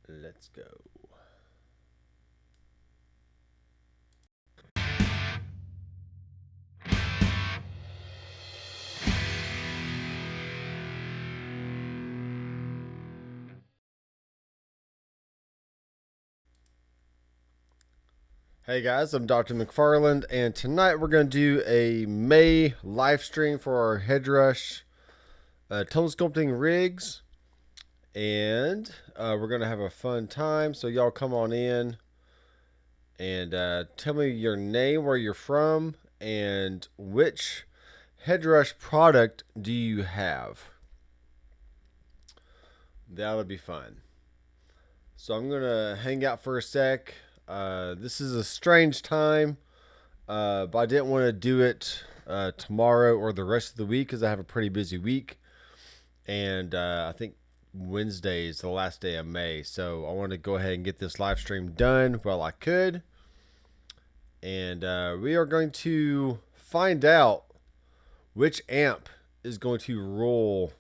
Let's go. Hey guys, I'm Doctor McFarland, and tonight we're going to do a May live stream for our headrush tone sculpting rigs, and we're going to have a fun time. So y'all come on in and tell me your name, where you're from, and which headrush product do you have. That'll be fun. So I'm going to hang out for a sec. This is a strange time, but I didn't want to do it tomorrow or the rest of the week because I have a pretty busy week. And I think Wednesday is the last day of May. So I wanted to go ahead and get this live stream done while I could. And we are going to find out which amp is going to roll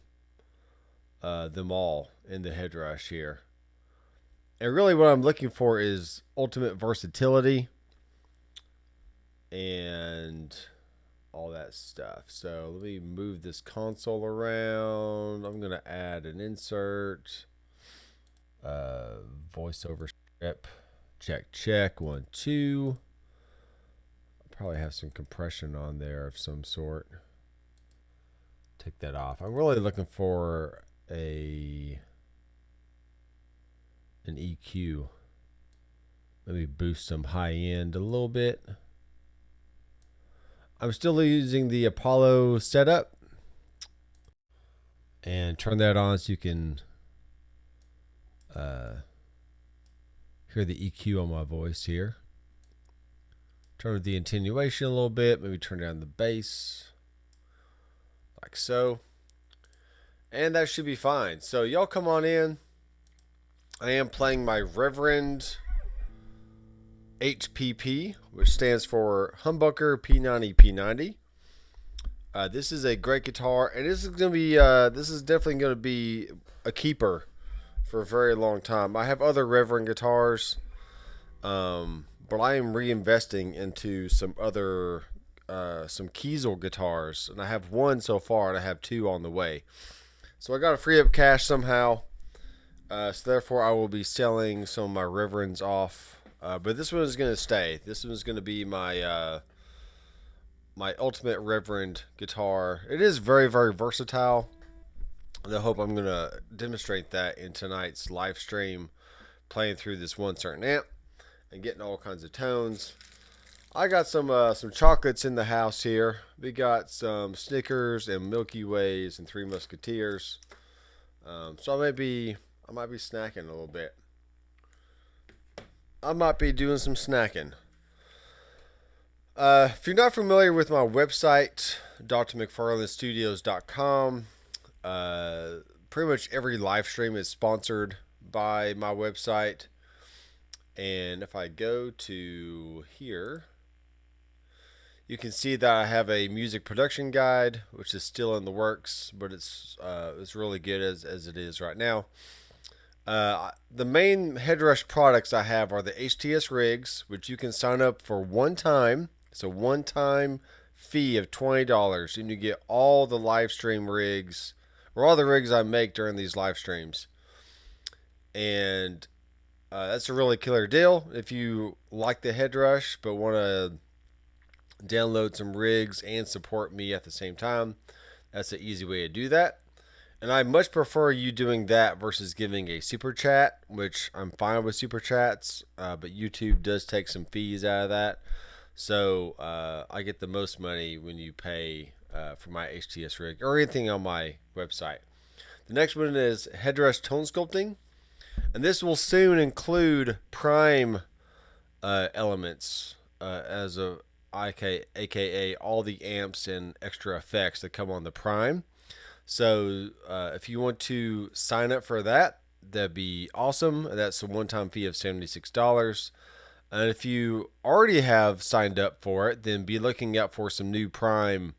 them all in the headrush here. And really what I'm looking for is ultimate versatility and all that stuff. So let me move this console around. I'm going to add an insert. Voiceover strip. Check. 1, 2. I'll probably have some compression on there of some sort. Take that off. I'm really looking for an EQ. Maybe boost some high end a little bit. I'm still using the Apollo setup, and turn that on so you can hear the EQ on my voice here. Turn the attenuation a little bit, maybe turn down the bass like so, and that should be fine. So y'all come on in. I am playing my Reverend HPP, which stands for Humbucker P90 P90. This is a great guitar, and this is going to be this is definitely going to be a keeper for a very long time. I have other Reverend guitars, but I am reinvesting into some other some Kiesel guitars, and I have one so far, and I have 2 on the way. So I got to free up cash somehow. So therefore, I will be selling some of my Reverends off. But this one is going to stay. This one is going to be my my ultimate Reverend guitar. It is very, very versatile. And I hope I'm going to demonstrate that in tonight's live stream, playing through this one certain amp and getting all kinds of tones. I got some chocolates in the house here. We got some Snickers and Milky Ways and Three Musketeers. So I might be snacking a little bit. I might be doing some snacking. If you're not familiar with my website, drmcfarlandstudios.com, pretty much every live stream is sponsored by my website. And if I go to here, you can see that I have a music production guide, which is still in the works, but it's really good as it is right now. The main headrush products I have are the HTS rigs, which you can sign up for one time. It's a one-time fee of $20, and you get all the live stream rigs, or all the rigs I make during these live streams. And that's a really killer deal if you like the headrush but want to download some rigs and support me at the same time. That's an easy way to do that. And I much prefer you doing that versus giving a super chat, which I'm fine with super chats, but YouTube does take some fees out of that. So I get the most money when you pay for my HTS rig or anything on my website. The next one is headrush tone sculpting, and this will soon include prime elements as a aka all the amps and extra effects that come on the prime. So if you want to sign up for that, that'd be awesome. That's a one-time fee of $76. And if you already have signed up for it, then be looking out for some new Prime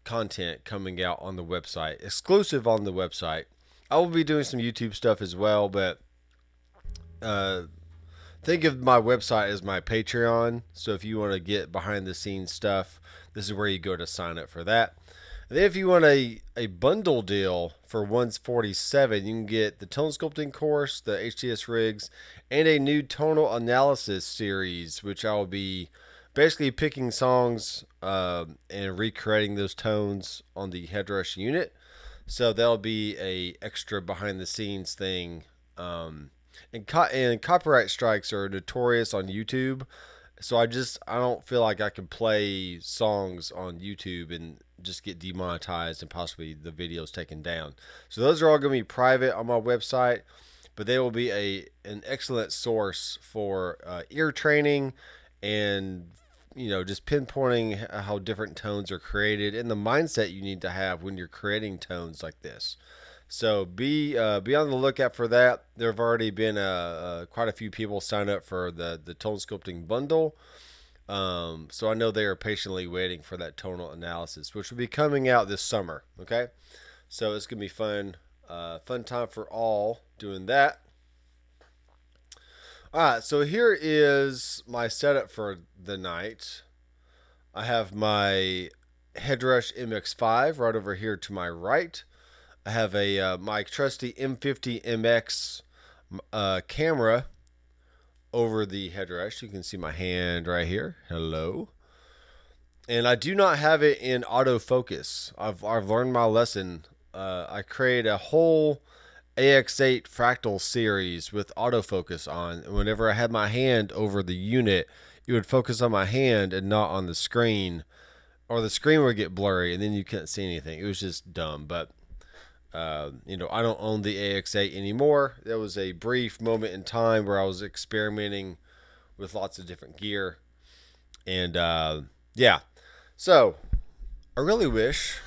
content coming out on the website, exclusive on the website. I will be doing some YouTube stuff as well, but uh, think of my website as my Patreon. So if you want to get behind the scenes stuff, this is where you go to sign up for that. And then if you want a bundle deal for 147, you can get the tone sculpting course, the HTS rigs, and a new tonal analysis series, which I will be basically picking songs and recreating those tones on the headrush unit. So that'll be a extra behind the scenes thing. And copyright strikes are notorious on YouTube. So I don't feel like I can play songs on YouTube and just get demonetized and possibly the videos taken down. So those are all going to be private on my website, but they will be an excellent source for ear training and just pinpointing how different tones are created and the mindset you need to have when you're creating tones like this. So be on the lookout for that. There have already been quite a few people sign up for the tone sculpting bundle. So I know they are patiently waiting for that tonal analysis, which will be coming out this summer. Okay, so it's gonna be fun time for all doing that. All right, so here is my setup for the night. I have my Headrush MX5 right over here to my right. I have my trusty M50 MX camera over the headrush. You can see my hand right here. Hello. And I do not have it in autofocus. I've learned my lesson. I create a whole AX8 fractal series with autofocus on. And whenever I had my hand over the unit, it would focus on my hand and not on the screen, or the screen would get blurry and then you couldn't see anything. It was just dumb. But I don't own the AX8 anymore. There was a brief moment in time where I was experimenting with lots of different gear. And yeah, so I really wish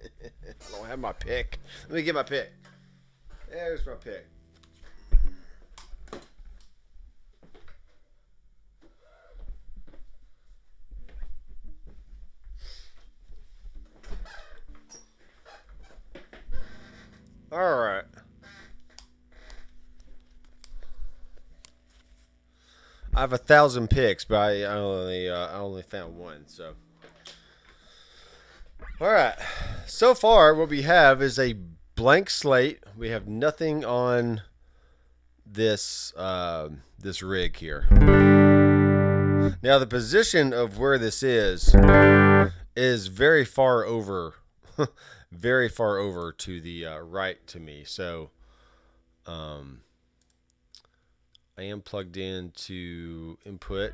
I don't have my pick. Let me get my pick. There's my pick. All right. I have 1,000 picks, but I only found one. So, all right. So far, what we have is a blank slate. We have nothing on this this rig here. Now, the position of where this is very far over, very far over to the right to me. So, I am plugged into input.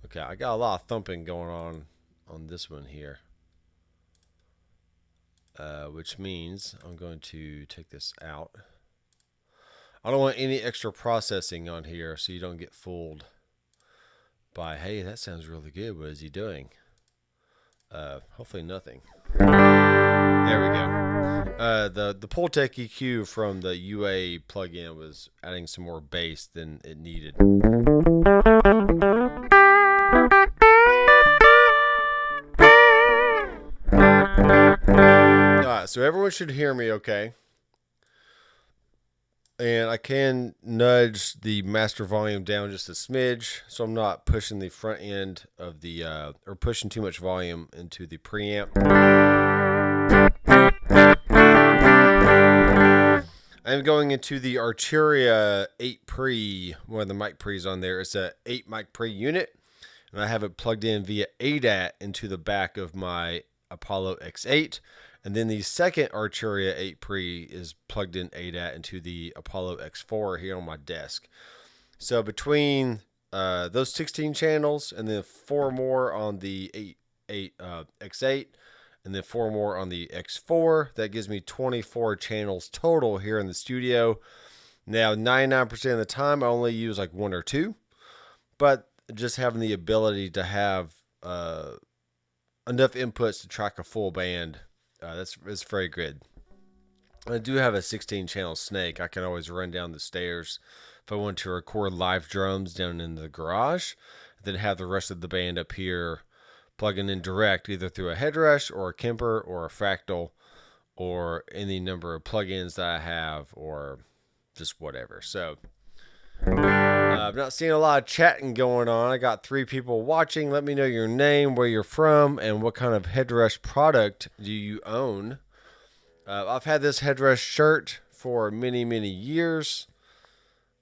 Okay, I got a lot of thumping going on this one here, which means I'm going to take this out. I don't want any extra processing on here, so you don't get fooled by, hey, that sounds really good. What is he doing? Hopefully nothing. There we go. The Pultec EQ from the UA plugin was adding some more bass than it needed. Alright, so everyone should hear me okay. And I can nudge the master volume down just a smidge, so I'm not pushing the front end of the, or pushing too much volume into the preamp. I'm going into the Arturia 8 pre, one of the mic pre's on there. It's a 8 mic pre unit, and I have it plugged in via ADAT into the back of my Apollo X8. And then the second Arturia 8 pre is plugged in ADAT into the Apollo X4 here on my desk. So between those 16 channels and then 4 more on the X8 and then 4 more on the X4, that gives me 24 channels total here in the studio. Now, 99% of the time, I only use like 1 or 2. But just having the ability to have enough inputs to track a full band, that's very good. I do have a 16-channel snake. I can always run down the stairs if I want to record live drums down in the garage, then have the rest of the band up here plugging in direct, either through a headrush or a Kemper or a Fractal or any number of plugins that I have, or just whatever. So I'm not seeing a lot of chatting going on. I got 3 people watching. Let me know your name, where you're from, and what kind of headrest product do you own. I've had this headrest shirt for many, many years.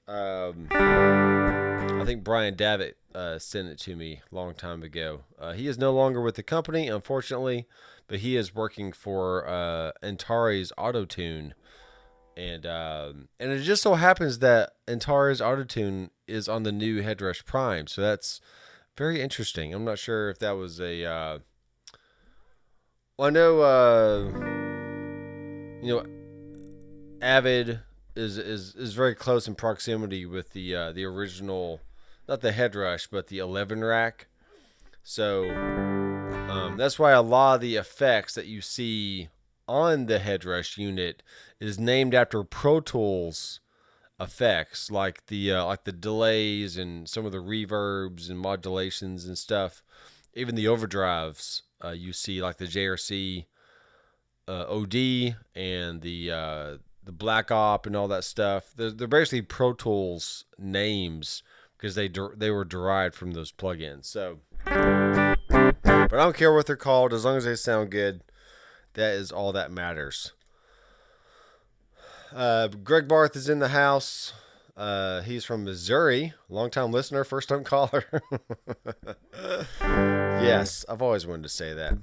I think Brian Davitt sent it to me a long time ago. He is no longer with the company, unfortunately, but he is working for Antares Auto-Tune. And it just so happens that Antares Auto-Tune is on the new Headrush Prime, so that's very interesting. I'm not sure if that was a. Well, I know Avid is very close in proximity with the original, not the Headrush, but the 11 rack. So that's why a lot of the effects that you see on the Headrush unit is named after Pro Tools effects, like the delays and some of the reverbs and modulations and stuff. Even the overdrives, you see like the JRC OD and the Black Op and all that stuff. They're basically Pro Tools names because they were derived from those plugins. So, but I don't care what they're called as long as they sound good. That is all that matters. Greg Barth is in the house. He's from Missouri. Long-time listener, first-time caller. Yes, I've always wanted to say that.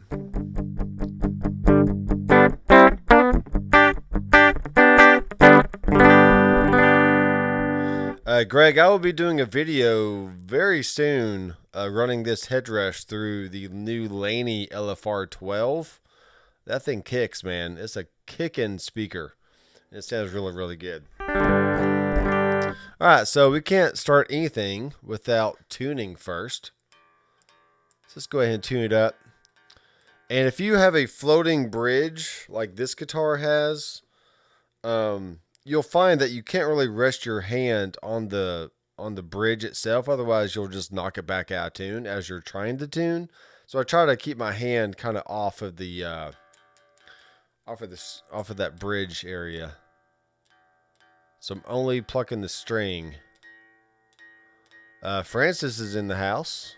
Greg, I will be doing a video very soon running this headrest through the new Laney LFR 12. That thing kicks, man. It's a kicking speaker. It sounds really, really good. All right, so we can't start anything without tuning first. So let's go ahead and tune it up. And if you have a floating bridge like this guitar has, you'll find that you can't really rest your hand on the bridge itself. Otherwise, you'll just knock it back out of tune as you're trying to tune. So I try to keep my hand kind of off of the off of that bridge area. So I'm only plucking the string. Francis is in the house.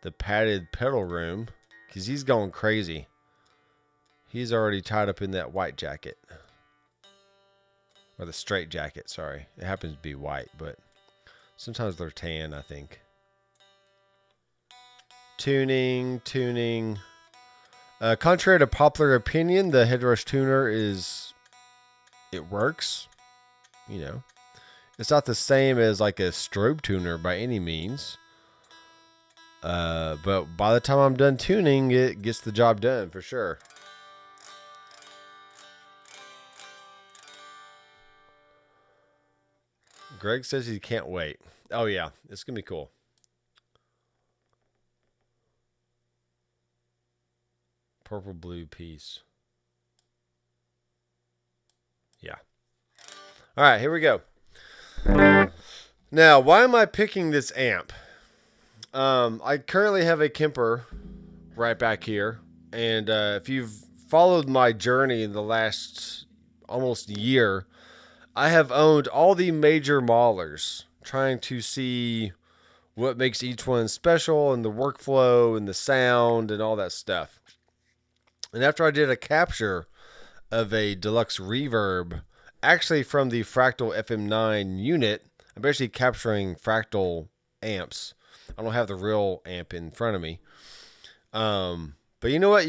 The padded pedal room, because he's going crazy. He's already tied up in that white jacket. Or the straight jacket, sorry. It happens to be white, but sometimes they're tan, I think. Tuning. Contrary to popular opinion, the Headrush tuner it works. You know, it's not the same as like a strobe tuner by any means. But by the time I'm done tuning, it gets the job done for sure. Greg says he can't wait. Oh yeah, it's gonna be cool. Purple blue piece. Yeah. All right, here we go. Now, why am I picking this amp? I currently have a Kemper right back here, and if you've followed my journey in the last almost year, I have owned all the major Mahlers, trying to see what makes each one special and the workflow and the sound and all that stuff. And after I did a capture of a deluxe reverb, actually from the Fractal FM9 unit, I'm basically capturing Fractal amps. I don't have the real amp in front of me. But you know what?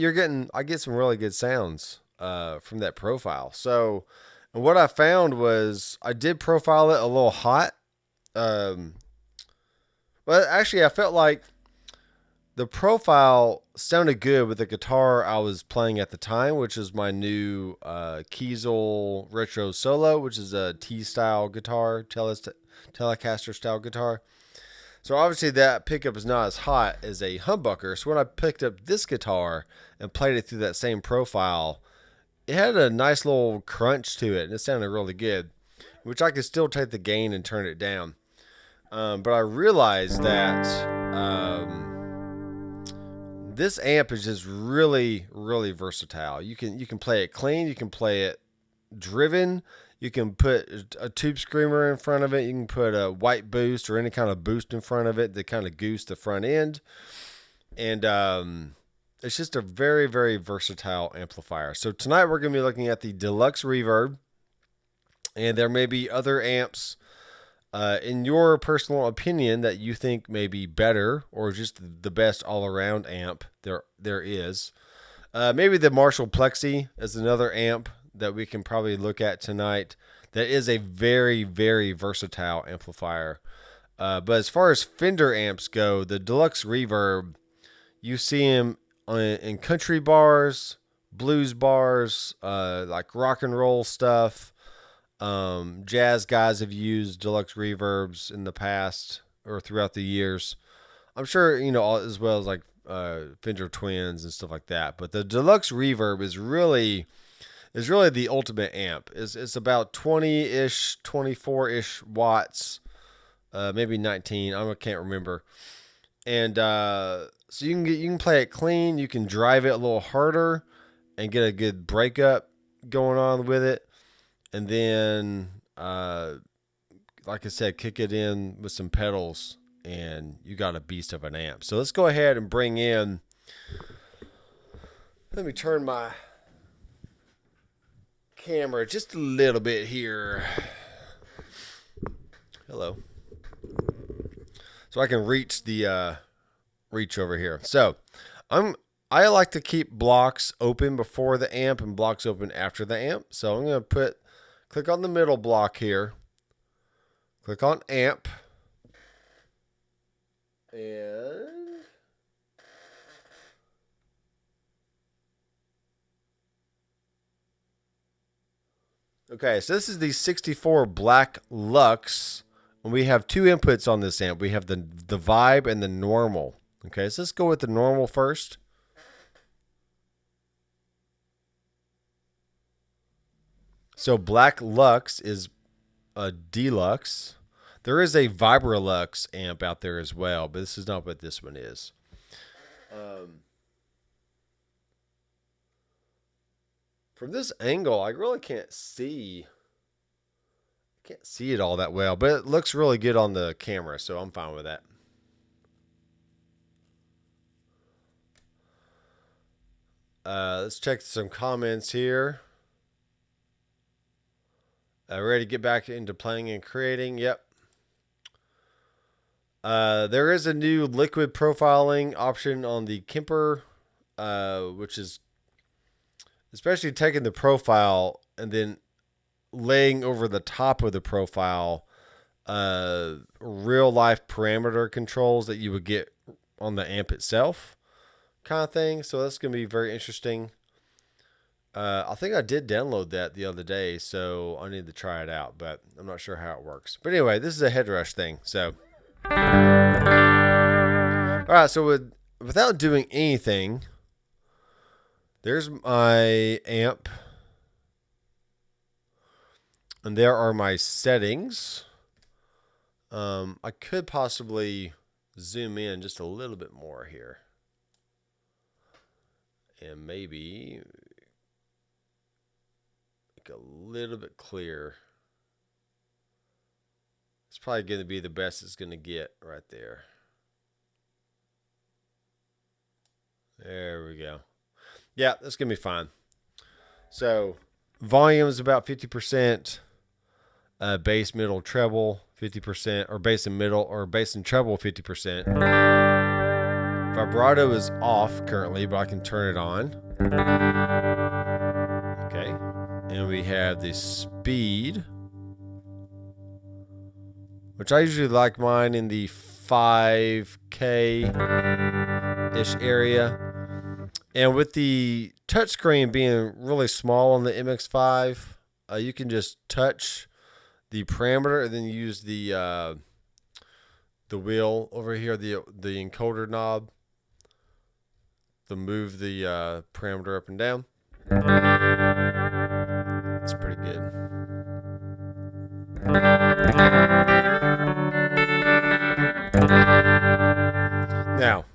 I get some really good sounds from that profile. So what I found was I did profile it a little hot. But actually I felt like the profile sounded good with the guitar I was playing at the time, which is my new Kiesel Retro Solo, which is a T-style guitar, Telecaster style guitar. So obviously that pickup is not as hot as a humbucker. So when I picked up this guitar and played it through that same profile, it had a nice little crunch to it, and it sounded really good, which I could still take the gain and turn it down. But I realized that this amp is just really, really versatile. You can play it clean. You can play it driven. You can put a tube screamer in front of it. You can put a white boost or any kind of boost in front of it to kind of goose the front end. And it's just a very, very versatile amplifier. So tonight we're going to be looking at the Deluxe Reverb. And there may be other amps in your personal opinion that you think may be better or just the best all-around amp there is. Maybe the Marshall Plexi is another amp that we can probably look at tonight. That is a very, very versatile amplifier. But as far as Fender amps go, the Deluxe Reverb, you see them in country bars, blues bars, like rock and roll stuff. Jazz guys have used Deluxe Reverbs in the past or throughout the years. I'm sure, as well as like Fender Twins and stuff like that. But the Deluxe Reverb is really the ultimate amp. It's about 20-ish, 24-ish watts, maybe 19. I can't remember. And so you can play it clean. You can drive it a little harder and get a good breakup going on with it. And then, like I said, kick it in with some pedals, and you got a beast of an amp. So let's go ahead and bring in. Let me turn my camera just a little bit here. Hello. So I can reach over here. So I like to keep blocks open before the amp and blocks open after the amp. So I'm going to click on the middle block here. Click on amp. And okay, so this is the 64 Black Lux. And we have two inputs on this amp. We have the Vibe and the Normal. Okay, so let's go with the Normal first. So Black Lux is a deluxe. There is a Vibrolux amp out there as well, but this is not what this one is. From this angle, I really can't see it all that well, but it looks really good on the camera, so I'm fine with that. Let's check some comments here. Ready to get back into playing and creating? Yep. There is a new liquid profiling option on the Kemper, which is especially taking the profile and then laying over the top of the profile real life parameter controls that you would get on the amp itself kind of thing. So that's going to be very interesting. I think I did download that the other day, so I need to try it out, but I'm not sure how it works. But anyway, this is a headrush thing. So, all right. So without doing anything, there's my amp, and there are my settings. I could possibly zoom in just a little bit more here, and maybe a little bit clear. It's probably going to be the best it's going to get right there. There we go. Yeah, that's going to be fine. So volume is about 50%, bass, middle, treble 50%, or bass and middle, or bass and treble 50%. Vibrato is off currently, but I can turn it on. Okay. And we have the speed, which I usually like mine in the 5K-ish area. And with the touchscreen being really small on the MX5, you can just touch the parameter and then use the wheel over here, the encoder knob, to move the parameter up and down. It's pretty good. Now,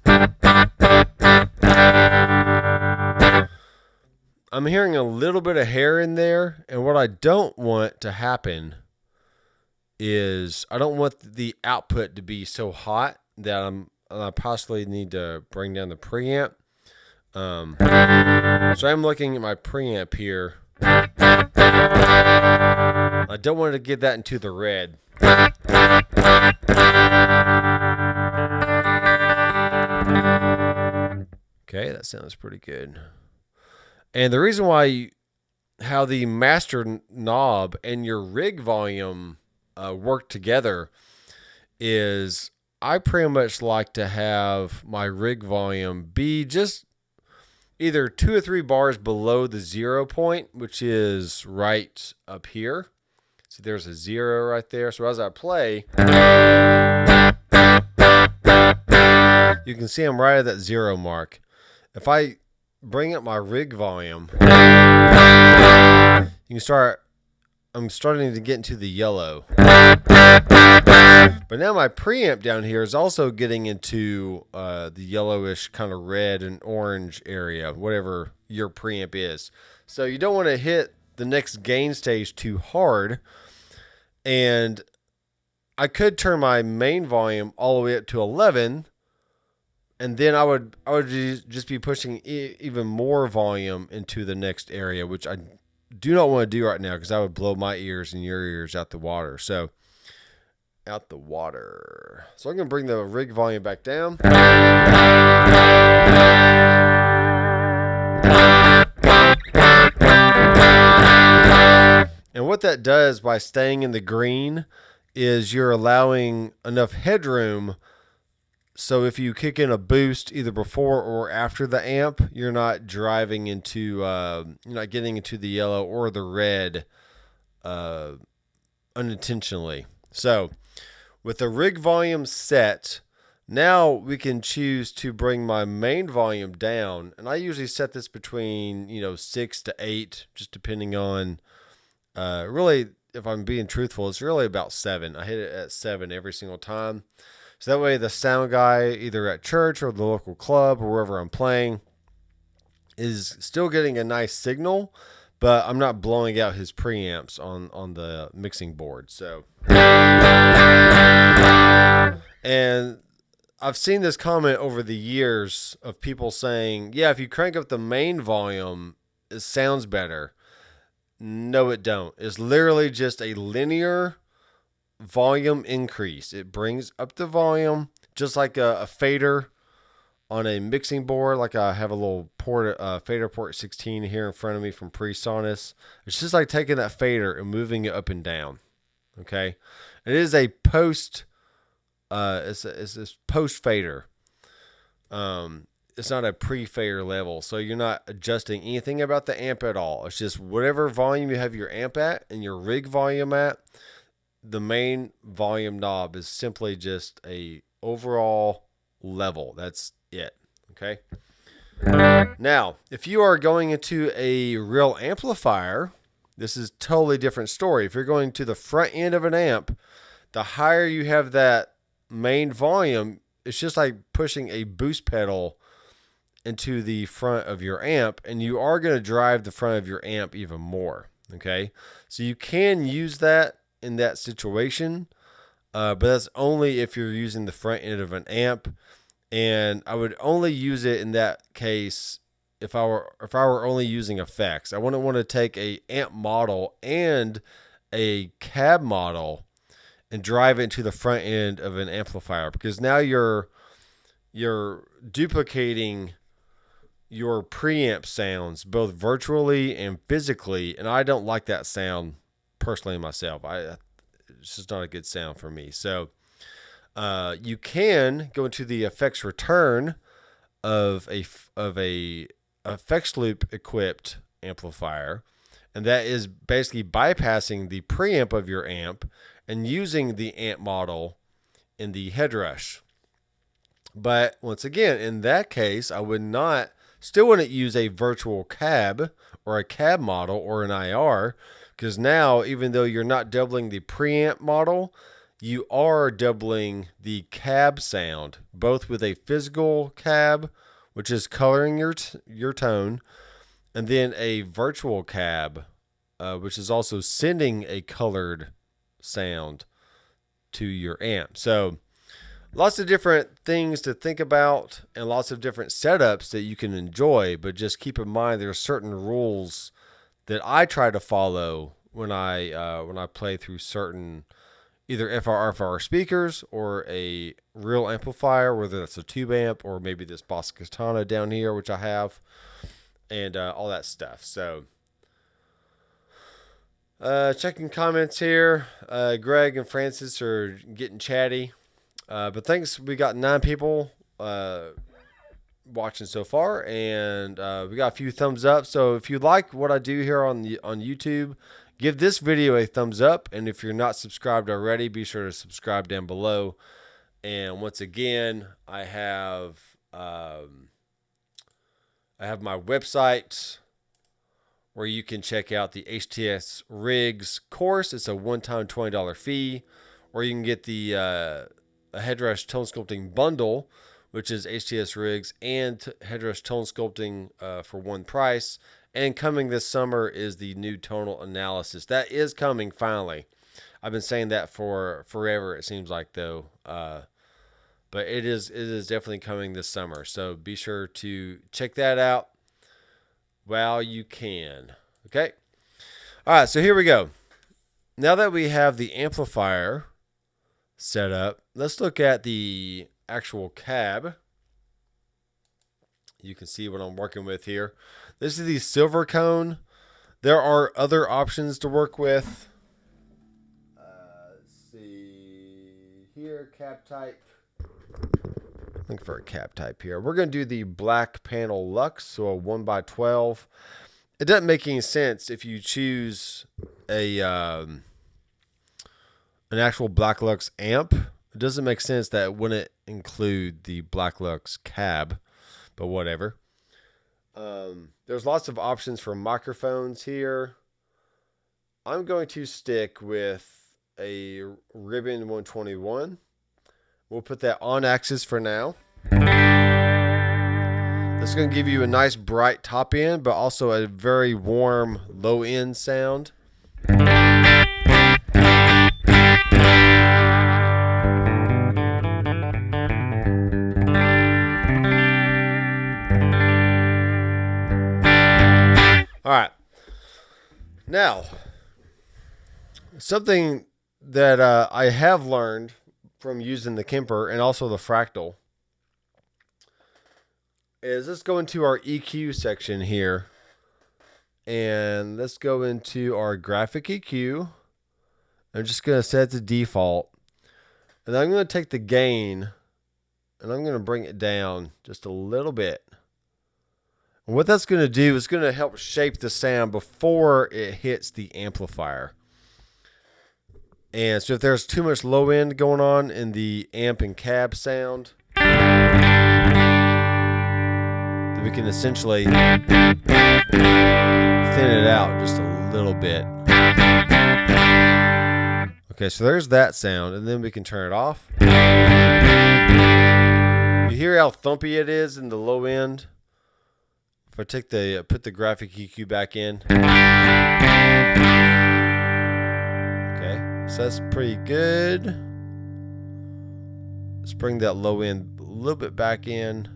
hearing a little bit of hair in there, and what I don't want to happen is I don't want the output to be so hot that I possibly need to bring down the preamp. So I'm looking at my preamp here. I don't want to get that into the red. Okay, that sounds pretty good. And the reason why how the master knob and your rig volume work together is I pretty much like to have my rig volume be just either 2 or 3 bars below the 0 point, which is right up here. So there's a 0 right there. So as I play, you can see I'm right at that 0 mark. If I bring up my rig volume, you can start, I'm starting to get into the yellow. But now my preamp down here is also getting into the yellowish kind of red and orange area, whatever your preamp is. So you don't want to hit the next gain stage too hard. And I could turn my main volume all the way up to 11, and then I would just be pushing even more volume into the next area, which I do not want to do right now because I would blow my ears and your ears out the water. So out the water. So I'm going to bring the rig volume back down. And what that does by staying in the green is you're allowing enough headroom. So if you kick in a boost either before or after the amp, you're not driving into, you're not getting into the yellow or the red unintentionally. So with the rig volume set, now we can choose to bring my main volume down. And I usually set this between, 6 to 8, just depending on, really, if I'm being truthful, it's really about 7. I hit it at 7 every single time. So that way the sound guy, either at church or the local club or wherever I'm playing, is still getting a nice signal, but I'm not blowing out his preamps on the mixing board. So, and I've seen this comment over the years of people saying, yeah, if you crank up the main volume, it sounds better. No, it don't. It's literally just a linear volume increase. It brings up the volume just like a fader on a mixing board. Like I have a little fader port 16 here in front of me from PreSonus. It's just like taking that fader and moving it up and down. Okay, it is a post. It's a post fader. It's not a pre-fader level, so you're not adjusting anything about the amp at all. It's just whatever volume you have your amp at and your rig volume at. The main volume knob is simply just a overall level. That's it. Okay. Now, if you are going into a real amplifier, this is a totally different story. If you're going to the front end of an amp, the higher you have that main volume, it's just like pushing a boost pedal into the front of your amp, and you are going to drive the front of your amp even more. Okay. So you can use that in that situation, but that's only if you're using the front end of an amp, and I would only use it in that case if I were only using effects. I wouldn't want to take a amp model and a cab model and drive it into the front end of an amplifier, because now you're duplicating your preamp sounds both virtually and physically, and I don't like that sound personally myself. It's just not a good sound for me. So you can go into the effects return of a effects loop equipped amplifier, and that is basically bypassing the preamp of your amp and using the amp model in the headrush. But once again, in that case, I still wouldn't use a virtual cab or a cab model or an IR, because now, even though you're not doubling the preamp model, you are doubling the cab sound, both with a physical cab, which is coloring your tone, and then a virtual cab, which is also sending a colored sound to your amp. So lots of different things to think about and lots of different setups that you can enjoy, but just keep in mind there are certain rules that I try to follow when I play through certain either FR speakers or a real amplifier, whether that's a tube amp or maybe this Boss Katana down here, which I have, and all that stuff. So checking comments here. Greg and Francis are getting chatty. But thanks. We got 9 people watching so far, and we got a few thumbs up. So if you like what I do here on YouTube, give this video a thumbs up. And if you're not subscribed already, be sure to subscribe down below. And once again, I have my website where you can check out the HTS rigs course. It's a one-time $20 fee, or you can get the a headrest tone sculpting bundle, which is HTS rigs and headrest tone sculpting for one price. And coming this summer is the new tonal analysis. That is coming finally. I've been saying that for forever, it seems like, though. But it is definitely coming this summer. So be sure to check that out while you can. Okay. All right, so here we go. Now that we have the amplifier set up, let's look at the actual cab. You can see what I'm working with here. This is the silver cone. There are other options to work with. Let's see here, cab type. Looking for a cab type here. We're going to do the black panel Lux, so a 1x12. It doesn't make any sense if you choose an actual Black Lux amp. It doesn't make sense that it wouldn't include the Black Lux cab, but whatever. There's lots of options for microphones here. I'm going to stick with a Ribbon 121. We'll put that on axis for now. This is going to give you a nice bright top end, but also a very warm low end sound. All right. Now, something that I have learned from using the Kemper and also the Fractal is let's go into our EQ section here. And let's go into our graphic EQ. I'm just going to set it to default. And I'm going to take the gain and I'm going to bring it down just a little bit. And what that's going to do is going to help shape the sound before it hits the amplifier. And so if there's too much low end going on in the amp and cab sound, then we can essentially thin it out just a little bit. Okay, so there's that sound, and then we can turn it off. You hear how thumpy it is in the low end? If I take put the graphic EQ back in. Okay, so that's pretty good. Let's bring that low end a little bit back in.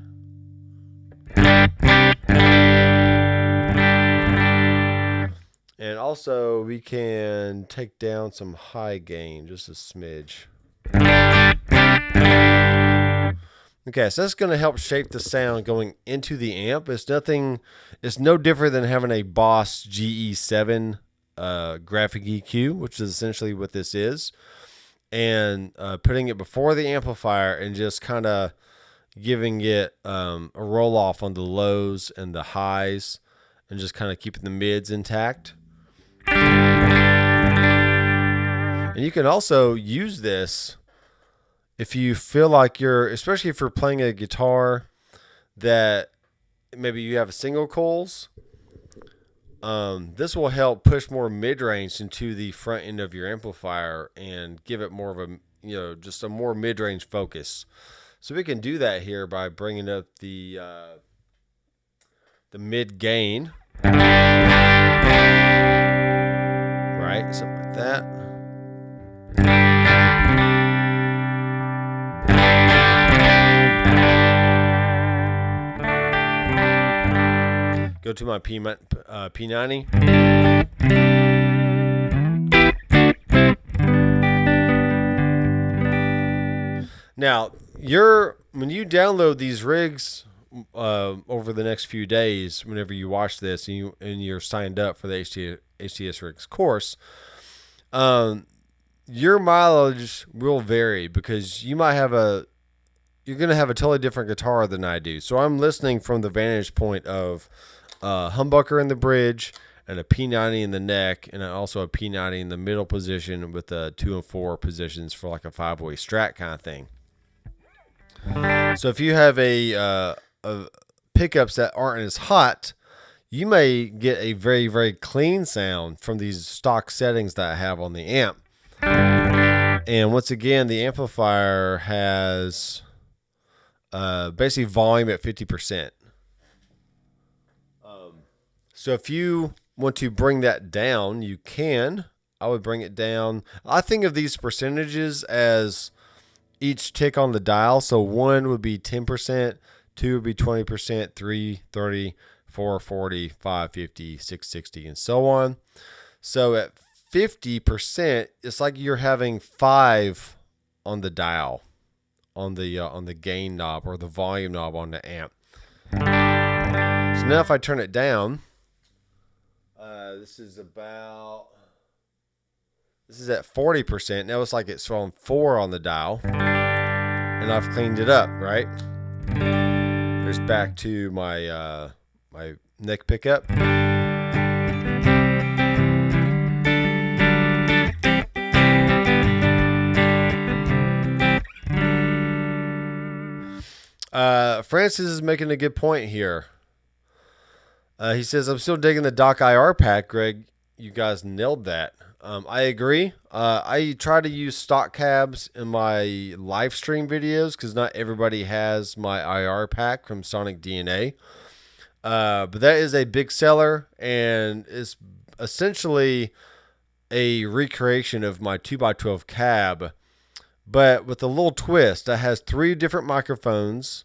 And also we can take down some high gain, just a smidge. Okay, so that's going to help shape the sound going into the amp. It's no different than having a Boss GE7 graphic EQ, which is essentially what this is. And putting it before the amplifier and just kind of giving it a roll off on the lows and the highs and just kind of keeping the mids intact. And you can also use this if you feel like especially if you're playing a guitar that maybe you have single coils. This will help push more mid-range into the front end of your amplifier and give it more of a, just a more mid-range focus. So we can do that here by bringing up the mid gain Right? Something like that. Go to my P90. Now, when you download these rigs over the next few days, whenever you watch this and you're signed up for the HTS rigs course, your mileage will vary because you're going to have a totally different guitar than I do. So I'm listening from the vantage point of humbucker in the bridge and a P90 in the neck, and also a P90 in the middle position with the 2 and 4 positions for like a 5-way Strat kind of thing. So if you have a pickups that aren't as hot, you may get a very, very clean sound from these stock settings that I have on the amp. And once again, the amplifier has basically volume at 50%. So if you want to bring that down, you can. I would bring it down. I think of these percentages as each tick on the dial. So 1 would be 10%, 2 would be 20%, 3, 30, 4, 40, 5, 50, 6, 60, and so on. So at 50%, it's like you're having 5 on the dial, on the gain knob or the volume knob on the amp. So now if I turn it down, this is at 40%. Now it's like it's on 4 on the dial, and I've cleaned it up, right? There's back to my my neck pickup. Francis is making a good point here. He says, I'm still digging the Doc IR pack, Greg. You guys nailed that. I agree. I try to use stock cabs in my live stream videos because not everybody has my IR pack from Sonic DNA. But that is a big seller, and it's essentially a recreation of my 2x12 cab, but with a little twist. That has 3 different microphones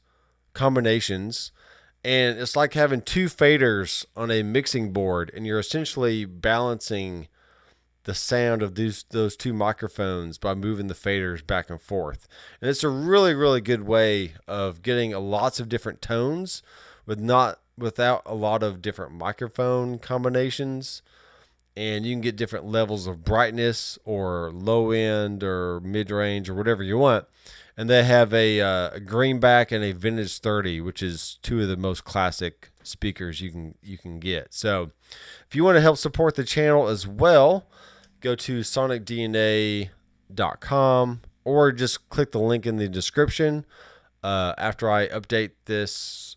combinations, and it's like having 2 faders on a mixing board, and you're essentially balancing the sound of those 2 microphones by moving the faders back and forth. And it's a really, really good way of getting lots of different tones without a lot of different microphone combinations. And you can get different levels of brightness or low end or mid range or whatever you want. And they have a greenback and a vintage 30, which is 2 of the most classic speakers you can get. So if you want to help support the channel as well, go to sonicdna.com or just click the link in the description after I update this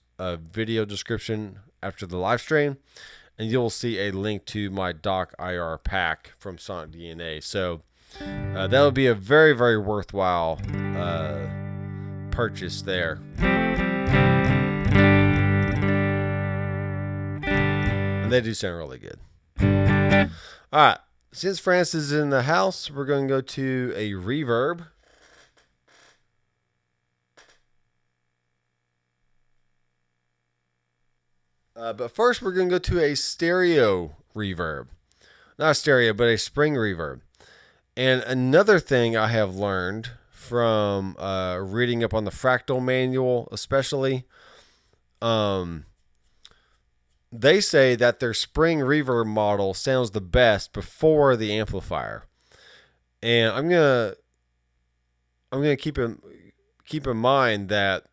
video description after the live stream, and you'll see a link to my Doc IR pack from Sonic DNA. So that would be a very, very worthwhile purchase there. And they do sound really good. All right. Since Francis is in the house, we're going to go to a reverb. But first, we're going to go to a stereo reverb. Not a stereo, but a spring reverb. And another thing I have learned from reading up on the Fractal manual, especially, they say that their spring reverb model sounds the best before the amplifier. And I'm gonna keep in mind that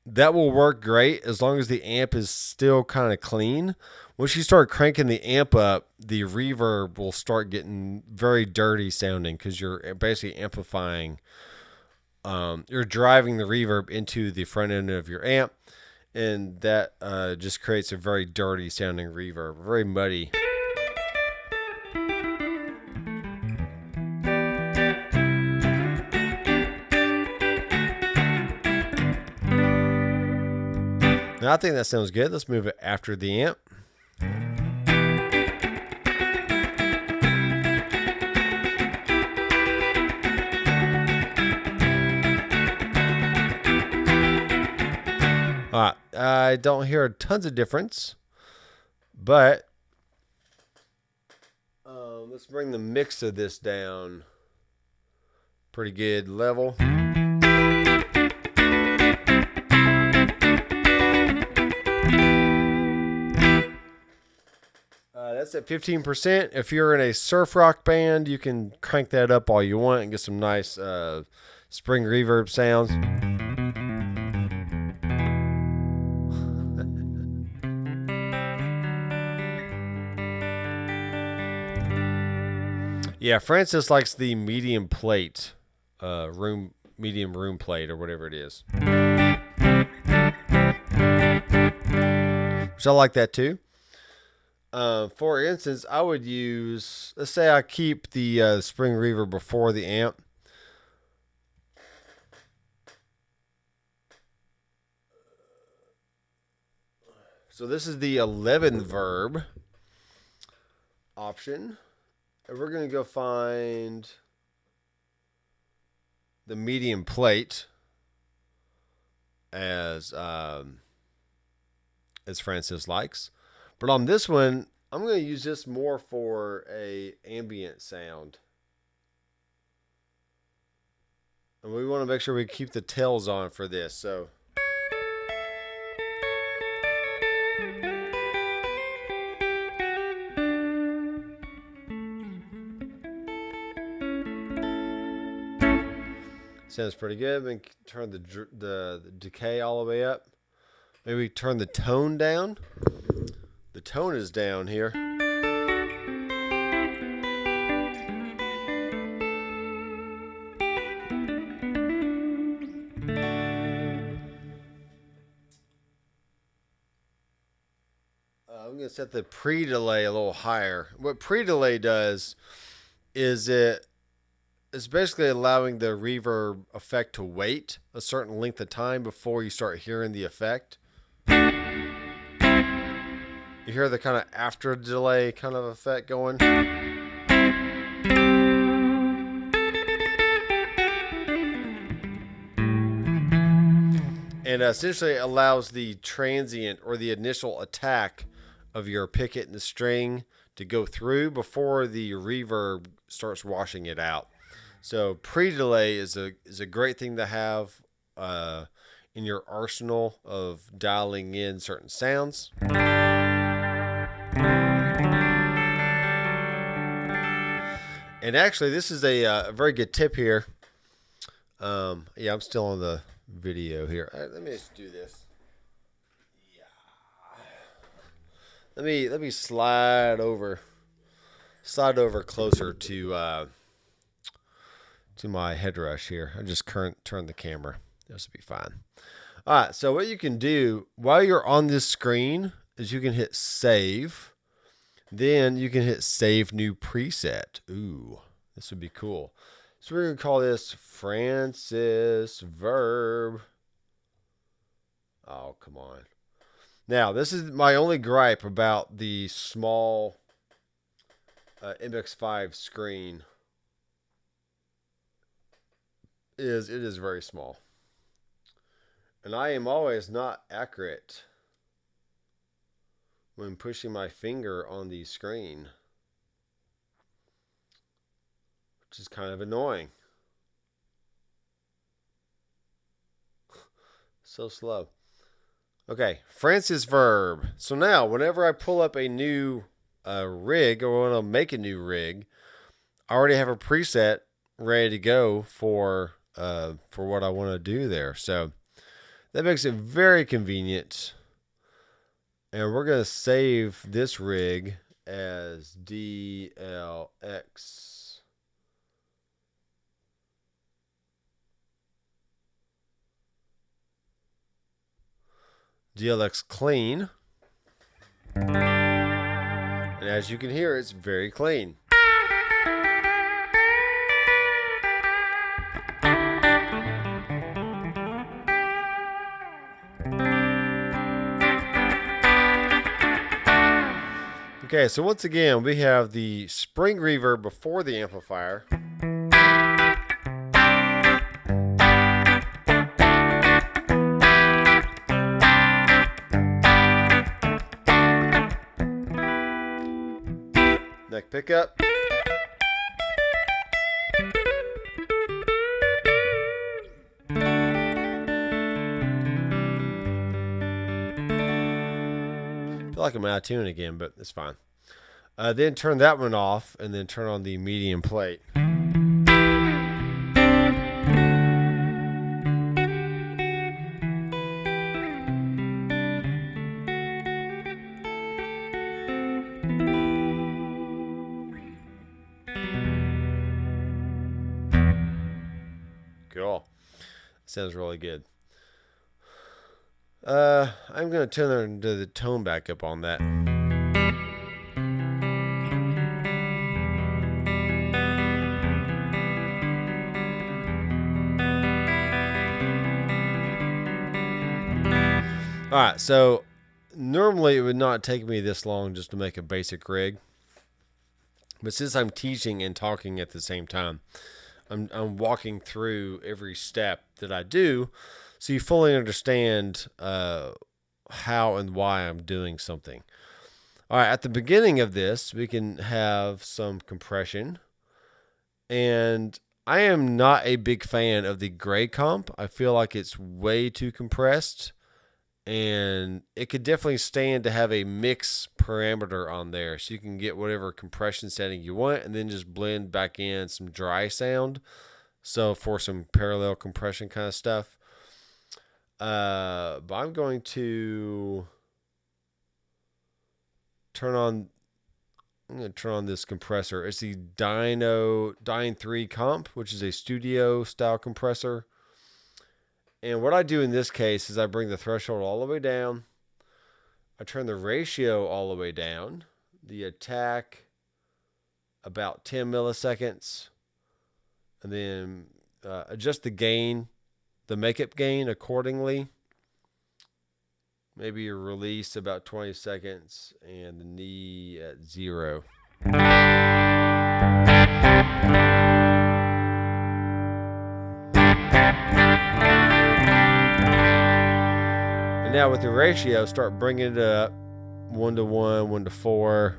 will work great as long as the amp is still kind of clean. Once you start cranking the amp up, the reverb will start getting very dirty sounding because you're basically amplifying. You're driving the reverb into the front end of your amp, and that just creates a very dirty sounding reverb, very muddy. Now I think that sounds good. Let's move it after the amp. I don't hear tons of difference, but let's bring the mix of this down. Pretty good level. That's at 15%. If you're in a surf rock band, you can crank that up all you want and get some nice spring reverb sounds. Yeah, Francis likes the medium plate, medium room plate or whatever it is. Which I like that too. For instance, I would use, let's say I keep the spring reverb before the amp. So this is the 11 verb option. And we're going to go find the medium plate as Francis likes. But on this one, I'm going to use this more for a ambient sound. And we want to make sure we keep the tails on for this. So sounds pretty good. We can turn the decay all the way up. Maybe turn the tone down. The tone is down here. I'm going to set the pre-delay a little higher. What pre-delay does is it's basically allowing the reverb effect to wait a certain length of time before you start hearing the effect. You hear the kind of after delay kind of effect going. And essentially allows the transient or the initial attack of your picket and the string to go through before the reverb starts washing it out. So pre-delay is a great thing to have in your arsenal of dialing in certain sounds. And actually, this is a very good tip here. Yeah, I'm still on the video here. All right, let me just do this. Yeah. Let me slide over closer to my head rush here. I just turn the camera. This will be fine. All right. So what you can do while you're on this screen is you can hit save. Then you can hit save new preset. Ooh, this would be cool. So we're going to call this Francis Verb. Oh, come on. Now, this is my only gripe about the small MX5 screen. It is very small. And I am always not accurate when pushing my finger on the screen, which is kind of annoying. So slow. Okay, Francis Verb. So now, whenever I pull up a new rig or want to make a new rig, I already have a preset ready to go for what I want to do there. So that makes it very convenient. And we're going to save this rig as DLX. DLX clean. And as you can hear, it's very clean. Okay, so once again, we have the spring reverb before the amplifier. Neck pickup. I feel like I'm out of tune again, but it's fine. Then turn that one off, and then turn on the medium plate. Cool. Sounds really good. I'm going to turn the tone back up on that. Alright, so normally it would not take me this long just to make a basic rig. But since I'm teaching and talking at the same time, I'm walking through every step that I do so you fully understand how and why I'm doing something. All right, at the beginning of this, we can have some compression. And I am not a big fan of the gray comp. I feel like it's way too compressed. And it could definitely stand to have a mix parameter on there. So you can get whatever compression setting you want and then just blend back in some dry sound. So for some parallel compression kind of stuff. But I'm going to turn on this compressor. It's the Dyne 3 comp, which is a studio style compressor. And what I do in this case is I bring the threshold all the way down. I turn the ratio all the way down. The attack about 10 milliseconds. And then adjust the gain, the makeup gain accordingly. Maybe your release about 20 seconds and the knee at 0. And now with the ratio, start bringing it up 1 to 1, 1 to 4.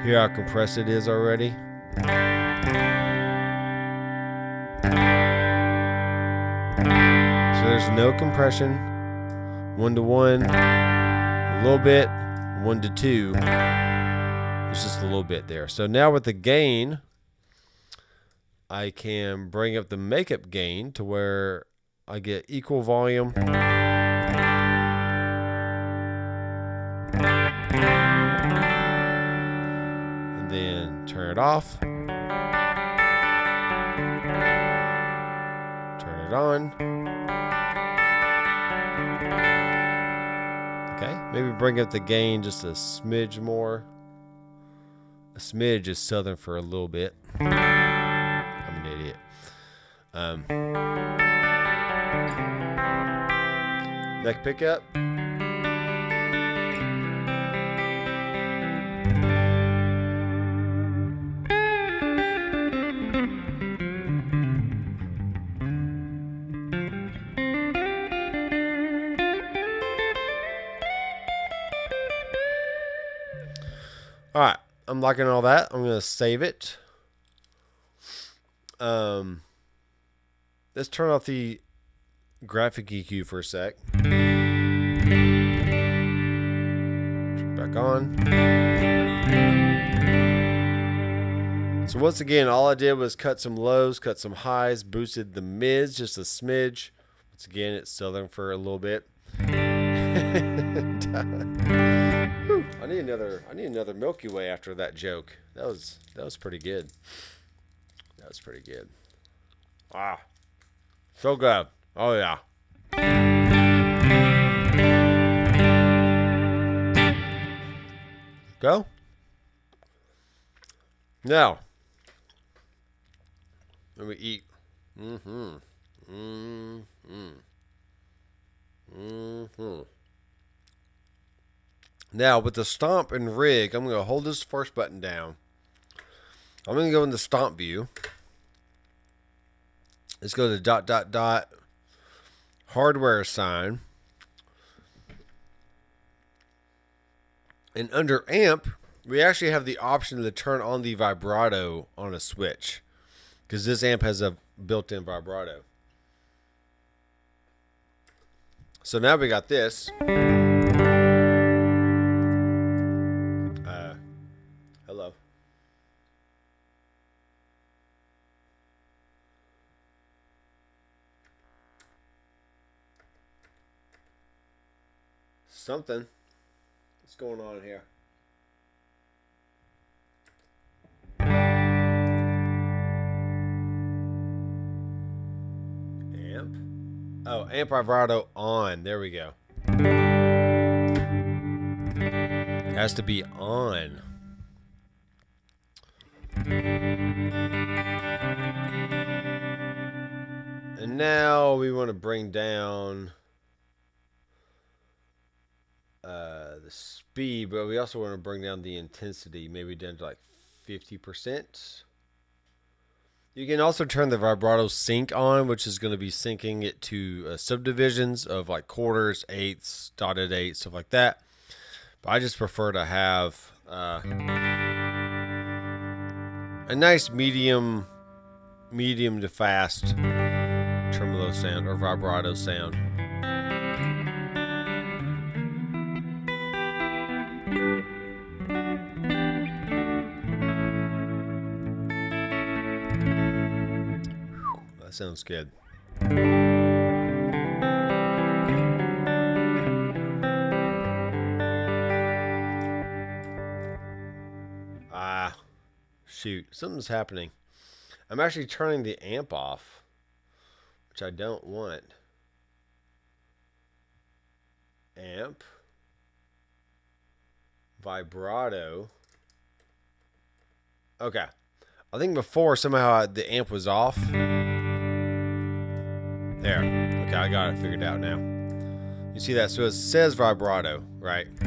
Hear how compressed it is already? So there's no compression. 1 to 1, a little bit, 1 to 2. It's just a little bit there. So now with the gain, I can bring up the makeup gain to where I get equal volume. And then turn it off. Turn it on. Okay, maybe bring up the gain just a smidge more. A smidge is southern for a little bit. I'm an idiot. Neck pickup. All right, I'm liking all that. I'm going to save it. Let's turn off the graphic EQ for a sec. Turn back on. So once again, all I did was cut some lows, cut some highs, boosted the mids just a smidge. Once again, it's southern for a little bit. I need another Milky Way after that joke. That was pretty good. That was pretty good. Wow. So good. Oh yeah. Go. Now. Let me eat. Now, with the stomp and rig, I'm going to hold this first button down. I'm going to go in the stomp view. Let's go to ... hardware sign. And under amp, we actually have the option to turn on the vibrato on a switch, because this amp has a built-in vibrato. So now we got this. Hello. Something. What's going on here? Amp. Oh, amp vibrato on. There we go. It has to be on. And now we want to bring down the speed, but we also want to bring down the intensity, maybe down to like 50%. You can also turn the vibrato sync on, which is going to be syncing it to subdivisions of like quarters, eighths, dotted eighths, stuff like that. But I just prefer to have a nice medium to fast tremolo sound or vibrato sound. That sounds good. Shoot, something's happening. I'm actually turning the amp off, which I don't want. Amp. Vibrato. Okay. I think before somehow the amp was off. There. Okay, I got it figured out now. You see that? So it says vibrato, right? I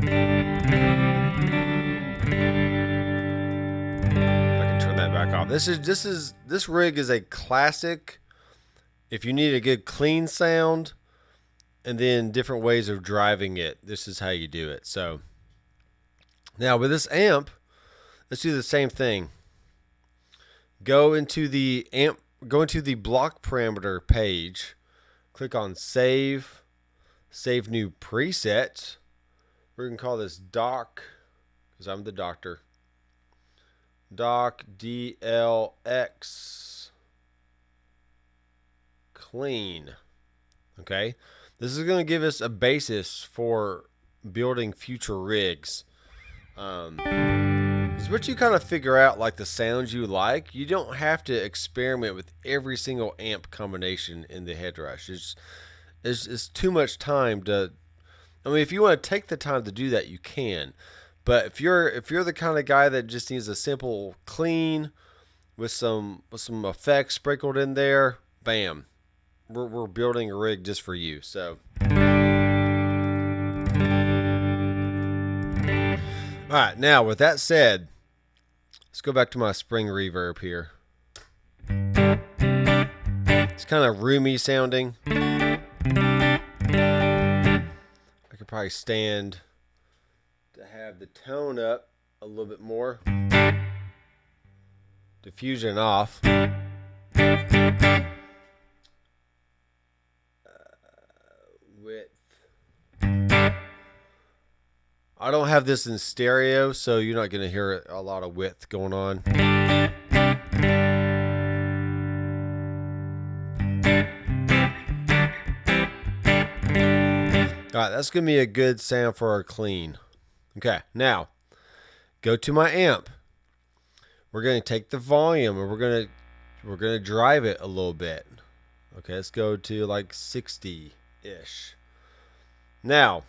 can turn that back off. This rig is a classic. If you need a good clean sound and then different ways of driving it, this is how you do it. So now with this amp, let's do the same thing. Go into the block parameter page. Click on save new preset. We're going to call this doc, because I'm the doctor. Doc DLX clean. Okay. This is going to give us a basis for building future rigs. It's what you kind of figure out, like the sounds you like. You don't have to experiment with every single amp combination in the Headrush. It's too much time to. I mean, if you want to take the time to do that, you can. But if you're the kind of guy that just needs a simple clean with some effects sprinkled in there, bam, we're building a rig just for you. So. All right, now with that said, let's go back to my spring reverb here. It's kind of roomy sounding. I could probably stand to have the tone up a little bit more. Diffusion off. Width. I don't have this in stereo, so you're not going to hear a lot of width going on. All right, that's going to be a good sound for our clean. Okay, now go to my amp. We're going to take the volume and we're going to drive it a little bit. Okay, let's go to like 60-ish. Now,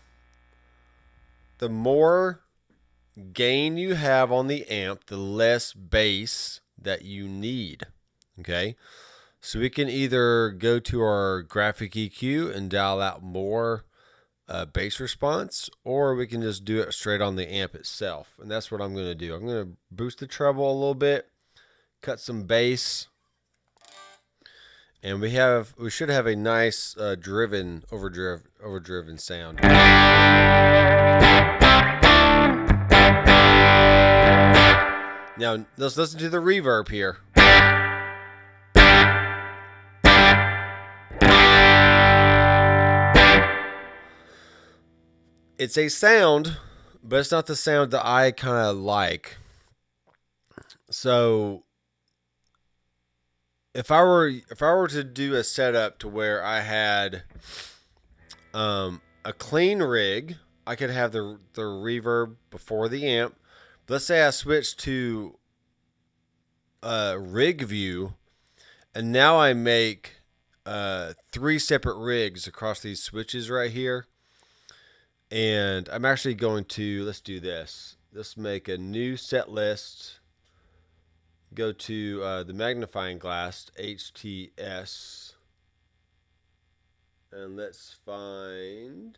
the more gain you have on the amp, the less bass that you need. Okay, so we can either go to our graphic EQ and dial out more bass response, or we can just do it straight on the amp itself. And that's what I'm going to do. I'm going to boost the treble a little bit, cut some bass, and we should have a nice overdriven sound. Now, let's listen to the reverb here. It's a sound, but it's not the sound that I kind of like. So, if I were to do a setup to where I had a clean rig, I could have the reverb before the amp. Let's say I switch to rig view, and now I make 3 separate rigs across these switches right here. And I'm actually going to, let's do this. Let's make a new set list. Go to the magnifying glass, HTS. And let's find...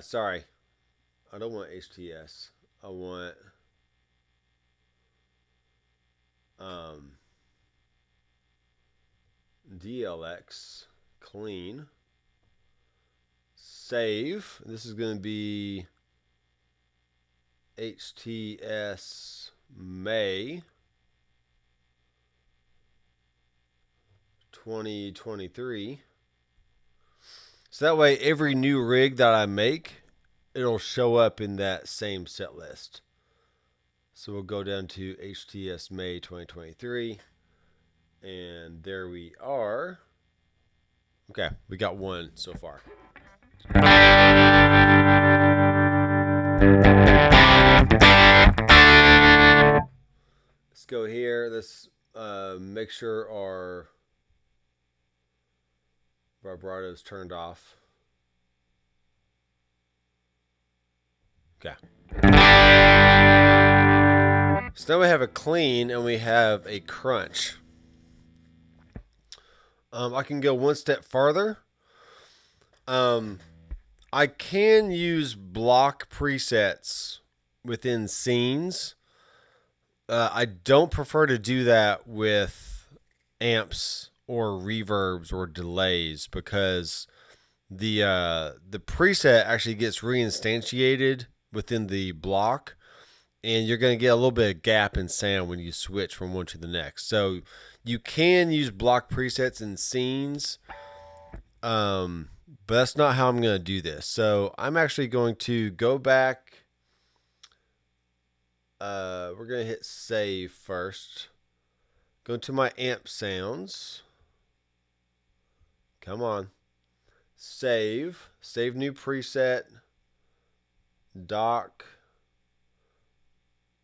sorry. I don't want HTS. I want... DLX clean. Save. This is going to be HTS May 2023. So that way every new rig that I make, it'll show up in that same set list. So we'll go down to HTS May 2023. And there we are. Okay, we got one so far. Let's go here. Let's make sure our vibrato is turned off. Okay. So now we have a clean and we have a crunch. I can go one step farther. I can use block presets within scenes. I don't prefer to do that with amps or reverbs or delays because the preset actually gets reinstantiated within the block, and you're going to get a little bit of gap in sound when you switch from one to the next. So you can use block presets in scenes, but that's not how I'm going to do this. So I'm actually going to go back. We're going to hit save first. Go to my amp sounds. Come on. Save. Save new preset. Doc.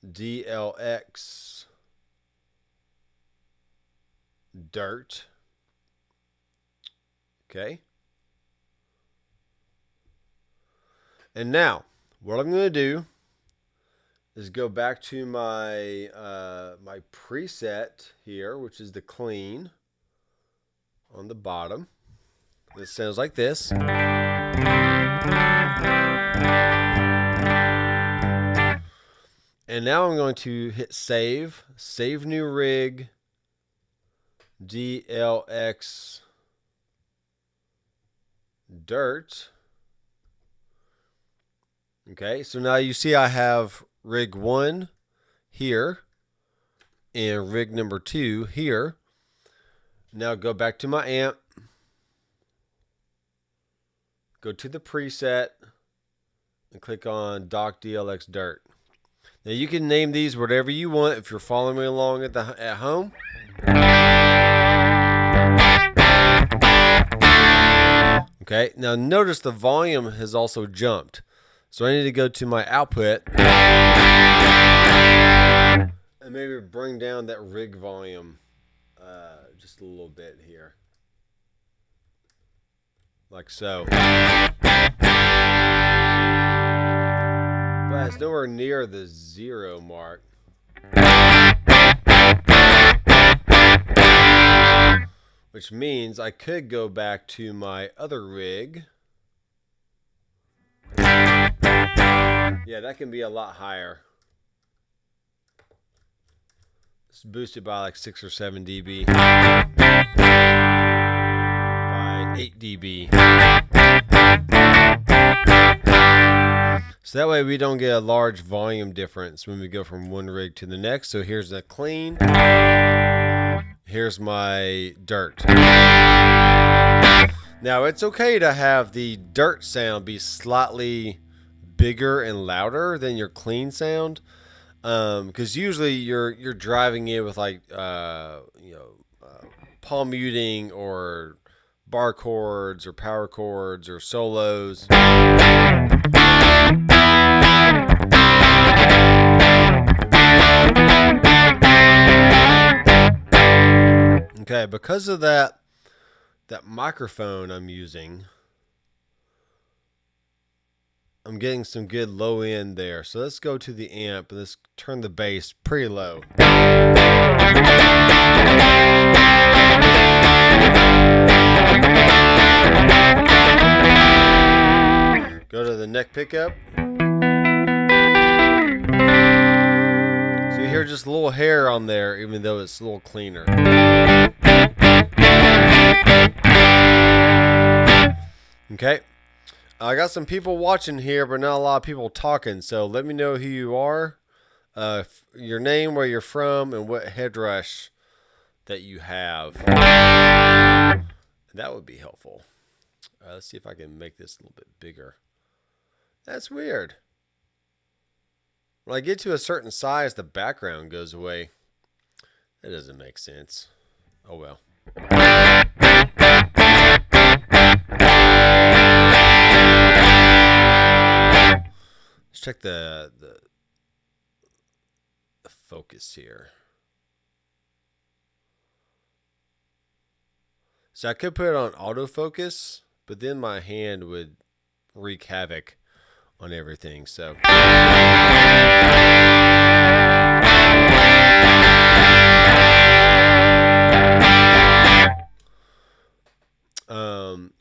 DLX. Dirt. Okay. And now, what I'm going to do is go back to my my preset here, which is the clean on the bottom. It sounds like this. And now I'm going to hit save. Save new rig. DLX dirt. Okay, so now you see I have rig 1 here and rig number 2 here. Now go back to my amp. Go to the preset and click on Doc DLX Dirt. Now you can name these whatever you want if you're following me along at home. Okay, now notice the volume has also jumped. So I need to go to my output and maybe bring down that rig volume just a little bit here. Like so. But it's nowhere near the 0 mark. Which means I could go back to my other rig. Yeah, that can be a lot higher. Let's boost it by like 6 or 7 dB. By 8 dB. So that way we don't get a large volume difference when we go from one rig to the next. So here's the clean. Here's my dirt. Now it's okay to have the dirt sound be slightly bigger and louder than your clean sound, because usually you're driving in with like palm muting or bar chords or power chords or solos. Okay, because of that microphone I'm using, I'm getting some good low end there. So let's go to the amp and let's turn the bass pretty low. Go to the neck pickup. So you hear just a little hair on there, even though it's a little cleaner. Okay. I got some people watching here, but not a lot of people talking. So let me know who you are, your name, where you're from, and what headrush that you have. That would be helpful. Let's see if I can make this a little bit bigger. That's weird. When I get to a certain size, the background goes away. That doesn't make sense. Oh well. Let's check the focus here. So I could put it on autofocus, but then my hand would wreak havoc on everything. So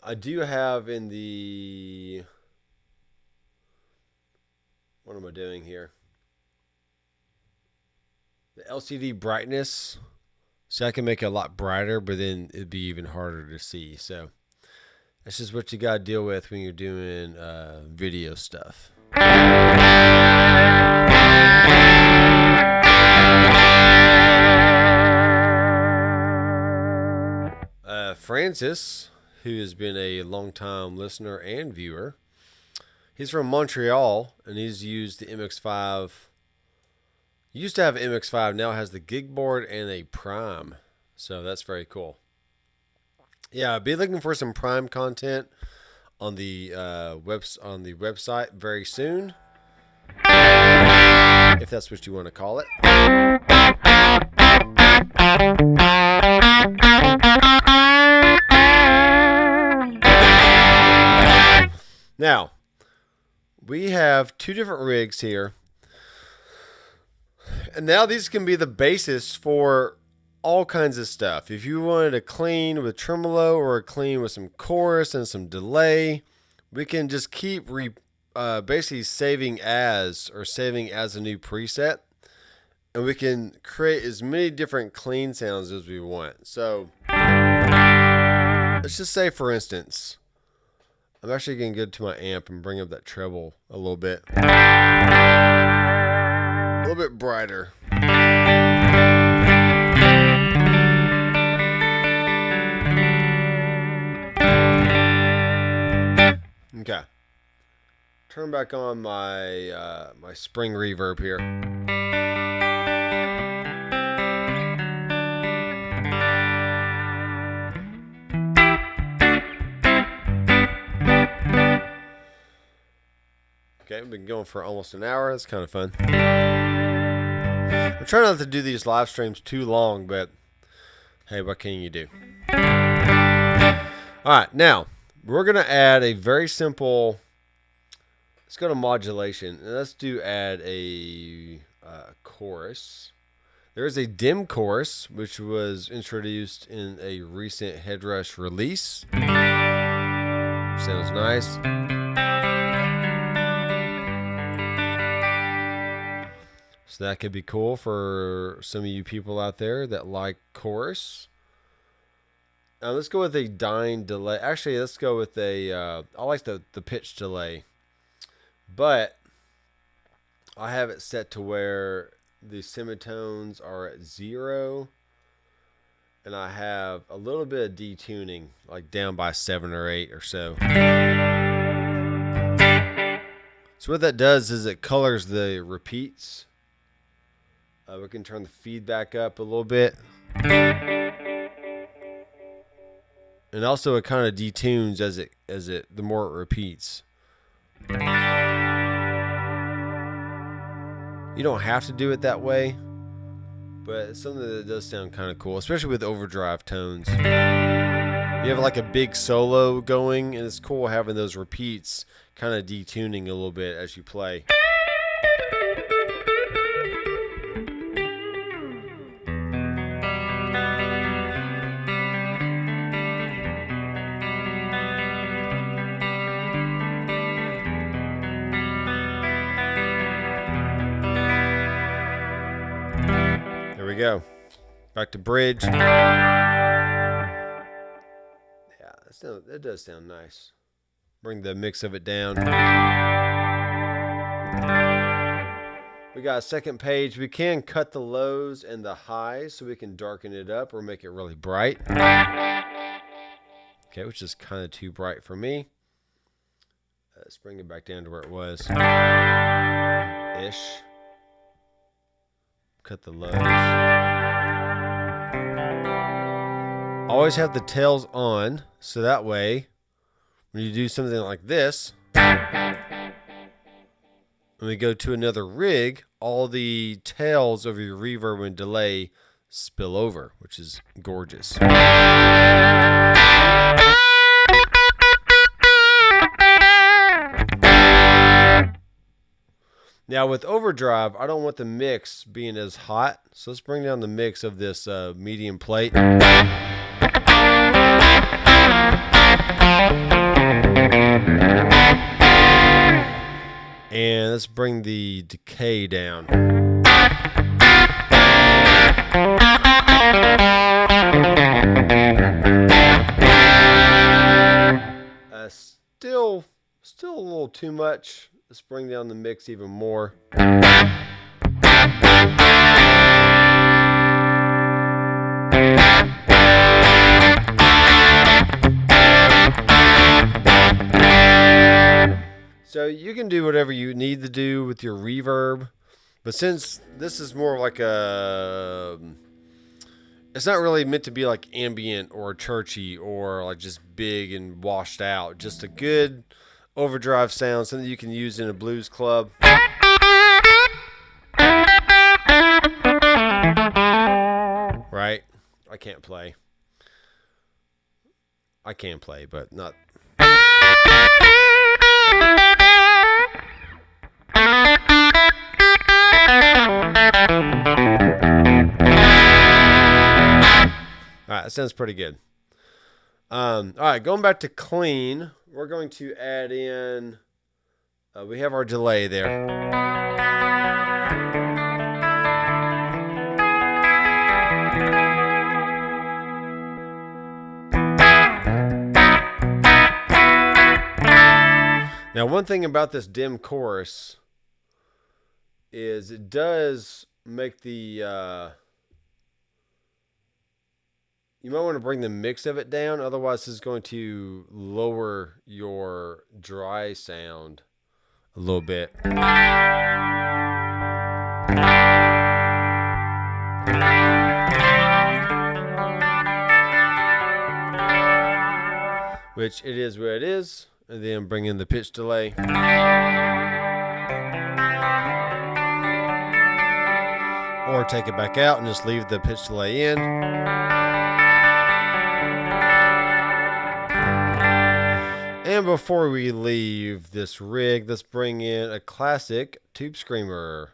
I do have in the, what am I doing here? The LCD brightness. So I can make it a lot brighter, but then it'd be even harder to see. So that's just what you got to deal with when you're doing video stuff. Francis, who has been a long-time listener and viewer, he's from Montreal, and he's used the MX5. He used to have an MX5, now has the gig board and a Prime. So that's very cool. Yeah, I'll be looking for some Prime content on the website very soon, if that's what you want to call it. Now, we have two different rigs here. And now these can be the basis for all kinds of stuff. If you wanted a clean with tremolo or a clean with some chorus and some delay, we can just keep basically saving as a new preset. And we can create as many different clean sounds as we want. So let's just say, for instance, I'm actually going to go to my amp and bring up that treble a little bit. A little bit brighter. Okay. Turn back on my my spring reverb here. Okay, we've been going for almost an hour. That's kind of fun. I'm trying not to do these live streams too long, but hey, what can you do? All right, now we're going to add a very simple, let's go to modulation, and let's add a chorus. There's a dim chorus, which was introduced in a recent Headrush release. Sounds nice. So that could be cool for some of you people out there that like chorus. Let's go with a dyne delay. Actually, let's go with a. I like the pitch delay, but I have it set to where the semitones are at 0, and I have a little bit of detuning, like down by 7 or 8 or so. So what that does is it colors the repeats. We can turn the feedback up a little bit. And also it kind of detunes as it the more it repeats. You don't have to do it that way, but it's something that does sound kind of cool, especially with overdrive tones. You have like a big solo going, and it's cool having those repeats kind of detuning a little bit as you play. There we go. Back to bridge. Yeah, that does sound nice. Bring the mix of it down. We got a second page. We can cut the lows and the highs so we can darken it up or make it really bright. Okay, which is kind of too bright for me. Let's bring it back down to where it was. Ish. Cut the lows. Always have the tails on, so that way when you do something like this, when we go to another rig, all the tails of your reverb and delay spill over, which is gorgeous. Now with overdrive, I don't want the mix being as hot, so let's bring down the mix of this medium plate. And let's bring the decay down. Still a little too much. Let's bring down the mix even more. So you can do whatever you need to do with your reverb, but since this is more like a, it's not really meant to be like ambient or churchy or like just big and washed out. Just a good overdrive sound, something you can use in a blues club. Right? I can't play. I can play, but not. Alright, that sounds pretty good. Alright, going back to clean, we're going to add in, we have our delay there. Now, one thing about this dim chorus is it does make the, you might want to bring the mix of it down, otherwise this is going to lower your dry sound a little bit. Which it is what it is. And then bring in the pitch delay. Or take it back out and just leave the pitch delay in. And before we leave this rig, let's bring in a classic tube screamer.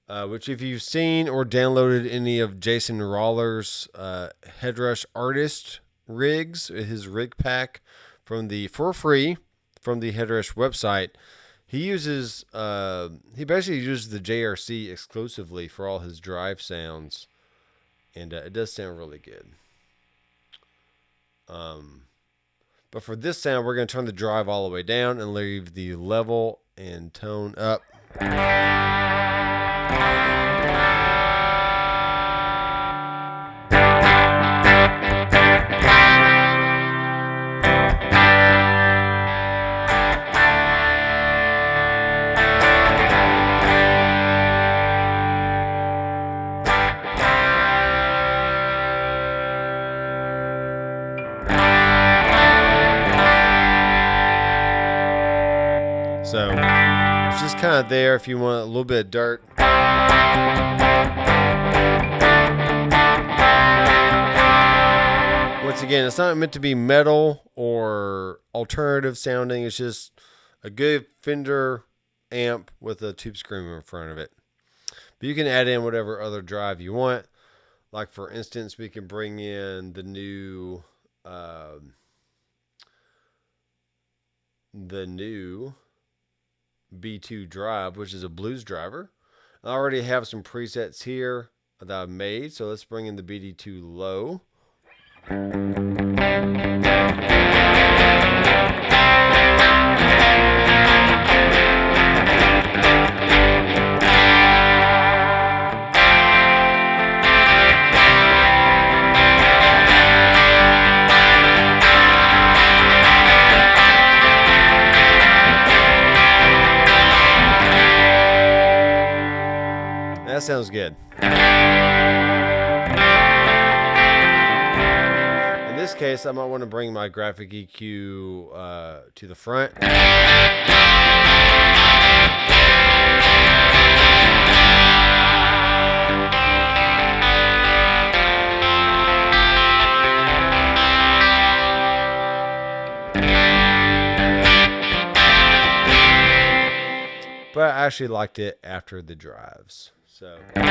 Which if you've seen or downloaded any of Jason Roller's Headrush Artist rigs, his rig pack, for free from the Headrush website, he basically uses the JRC exclusively for all his drive sounds, and it does sound really good. But for this sound, we're going to turn the drive all the way down and leave the level and tone up. So it's just kind of there if you want a little bit of dirt. Once again, it's not meant to be metal or alternative sounding. It's just a good Fender amp with a tube screamer in front of it. But you can add in whatever other drive you want. Like for instance, we can bring in the new B2 drive, which is a blues driver. I already have some presets here that I've made, so let's bring in the BD2 low. That sounds good. In this case, I might want to bring my graphic EQ to the front. But I actually liked it after the drives. So okay,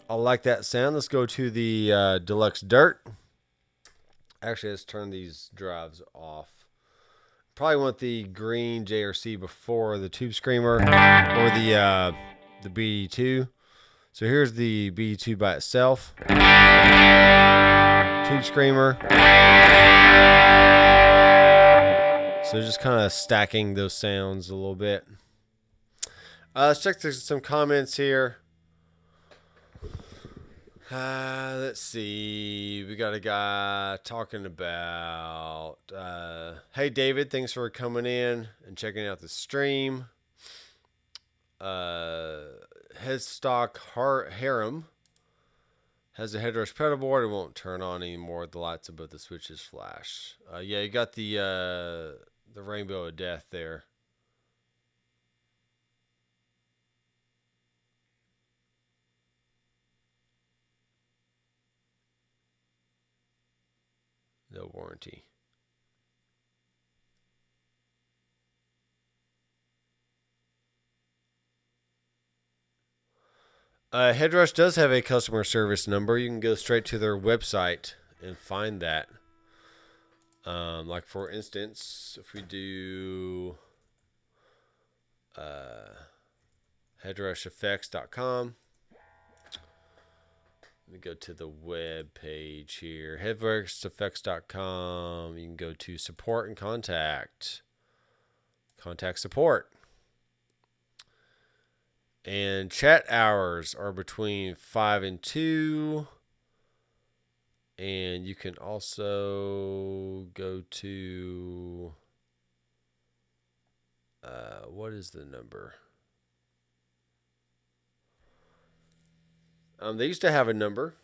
I like that sound. Let's go to the Deluxe Dirt. Actually, let's turn these drives off. Probably want the green JRC before the Tube Screamer or the BD2. So here's the BD2 by itself. Tube Screamer. So just kind of stacking those sounds a little bit. Let's check some comments here. Let's see. We got a guy talking about, hey David, thanks for coming in and checking out the stream. Headstock Harem has a headrush pedal board. It won't turn on anymore. The lights above the switches flash. Yeah, you got the Rainbow of Death there. No warranty. Headrush does have a customer service number. You can go straight to their website and find that. Like for instance, if we do headrusheffects.com. Let me go to the web page here. Headrusheffects.com. You can go to support and contact. Contact support. And chat hours are between 5 and 2. And you can also go to, what is the number? They used to have a number.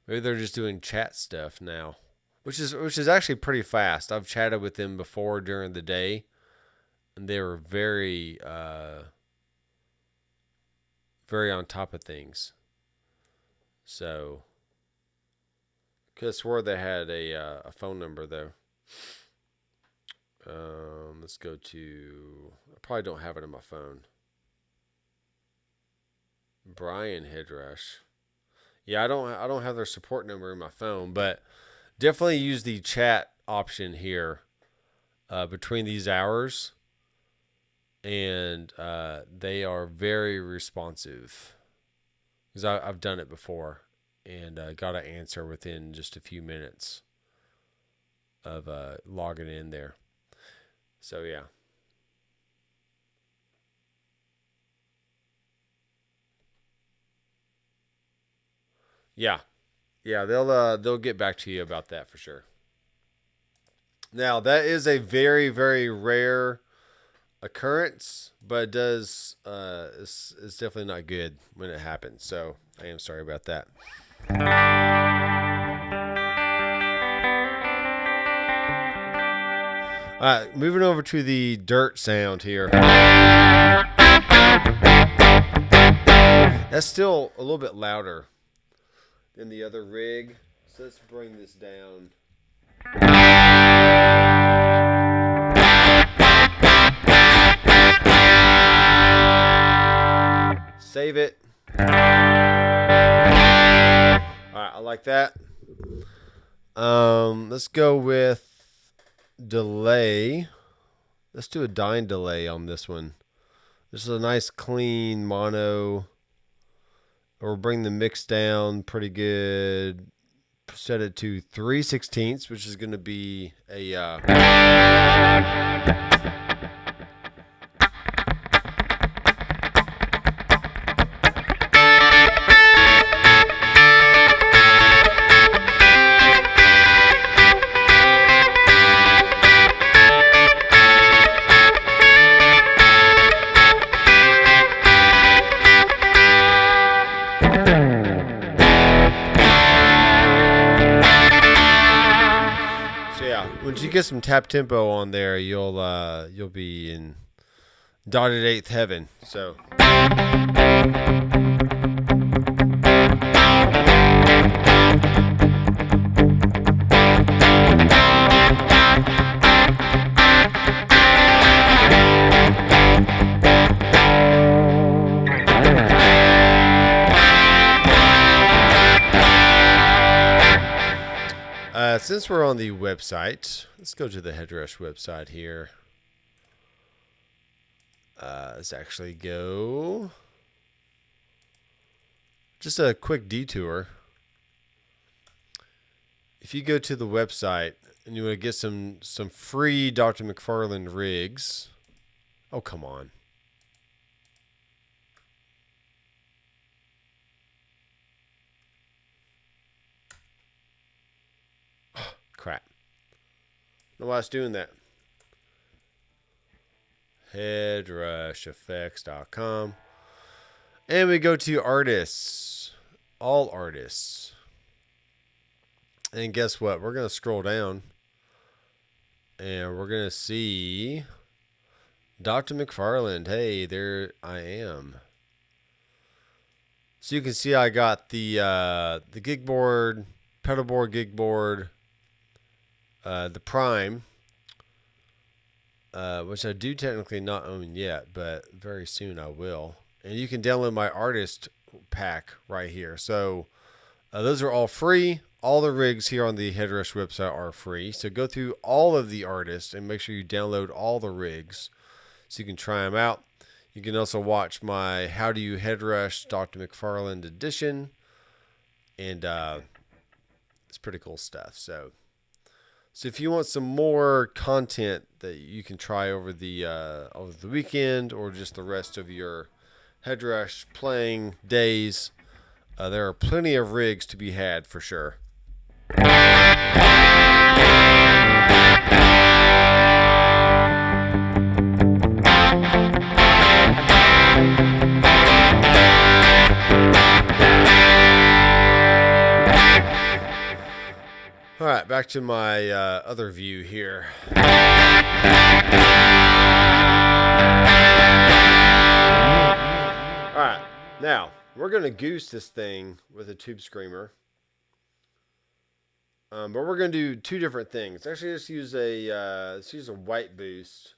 Maybe they're just doing chat stuff now, which is actually pretty fast. I've chatted with them before during the day, and they were very very on top of things. So, could have swore they had a phone number though. Let's go to. I probably don't have it on my phone. Brian Headrush. Yeah, I don't have their support number in my phone, but definitely use the chat option here between these hours, and they are very responsive because I've done it before and got an answer within just a few minutes of logging in there. So yeah. Yeah. Yeah, they'll get back to you about that for sure. Now, that is a very very rare occurrence, but it does it's definitely not good when it happens. So, I am sorry about that. All right, moving over to the dirt sound here. That's still a little bit louder than the other rig. So let's bring this down. Save it. All right, I like that. Let's go with delay. Let's do a dyne delay on this one. This is a nice clean mono. We'll bring the mix down pretty good. Set it to 3/16, which is going to be a once you get some tap tempo on there, you'll be in dotted eighth heaven. So. Since we're on the website, let's go to the Headrush website here. Let's actually go just a quick detour. If you go to the website and you want to get some free Doctor McFarland rigs, oh come on. Crap. I don't know why it's doing that. Headrusheffects.com. And we go to artists. All artists. And guess what? We're going to scroll down. And we're going to see Doctor McFarland. Hey, there I am. So you can see I got the gig board, pedal board, gig board, the Prime, which I do technically not own yet, but very soon I will. And you can download my artist pack right here. So those are all free. All the rigs here on the Headrush website are free. So go through all of the artists and make sure you download all the rigs so you can try them out. You can also watch my How Do You Headrush Doctor McFarland edition. And it's pretty cool stuff. So if you want some more content that you can try over the weekend or just the rest of your Headrush playing days, there are plenty of rigs to be had for sure. All right, back to my other view here. All right, now we're going to goose this thing with a tube screamer. But we're going to do two different things. Actually, let's use a white boost.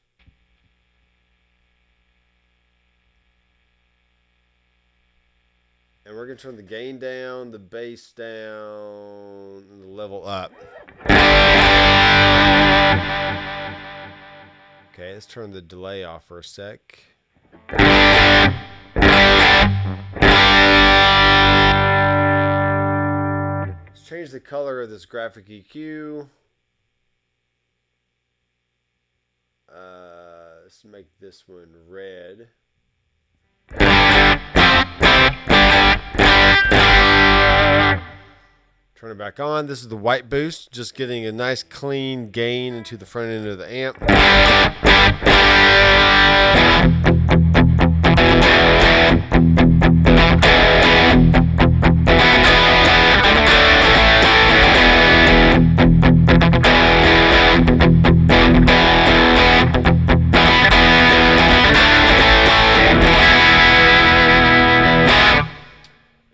And we're going to turn the gain down, the bass down, and the level up. Okay, let's turn the delay off for a sec. Let's change the color of this graphic EQ. Let's make this one red. Turn it back on. This is the white boost, just getting a nice clean gain into the front end of the amp.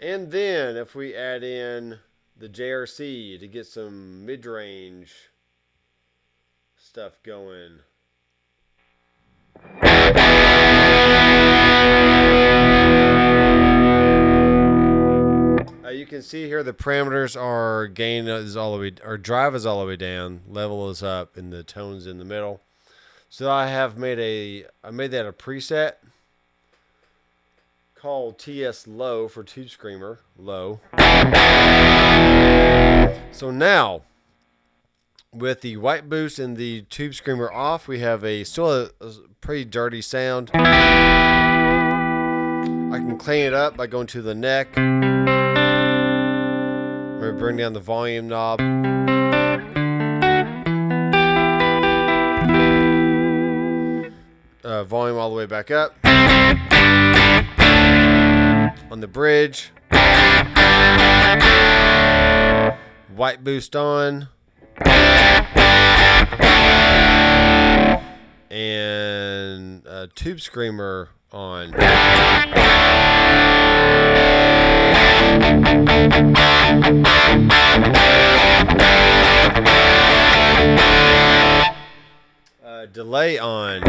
And then if we add in the JRC to get some mid-range stuff going. You can see here the parameters are gain is all the way, or drive is all the way down, level is up, and the tones in the middle. So I made that a preset called TS Low for Tube Screamer Low. So now, with the white boost and the Tube Screamer off, we have still a pretty dirty sound. I can clean it up by going to the neck. Maybe bring down the volume knob. Volume all the way back up. On the bridge. White boost on. And Tube Screamer on. Delay on.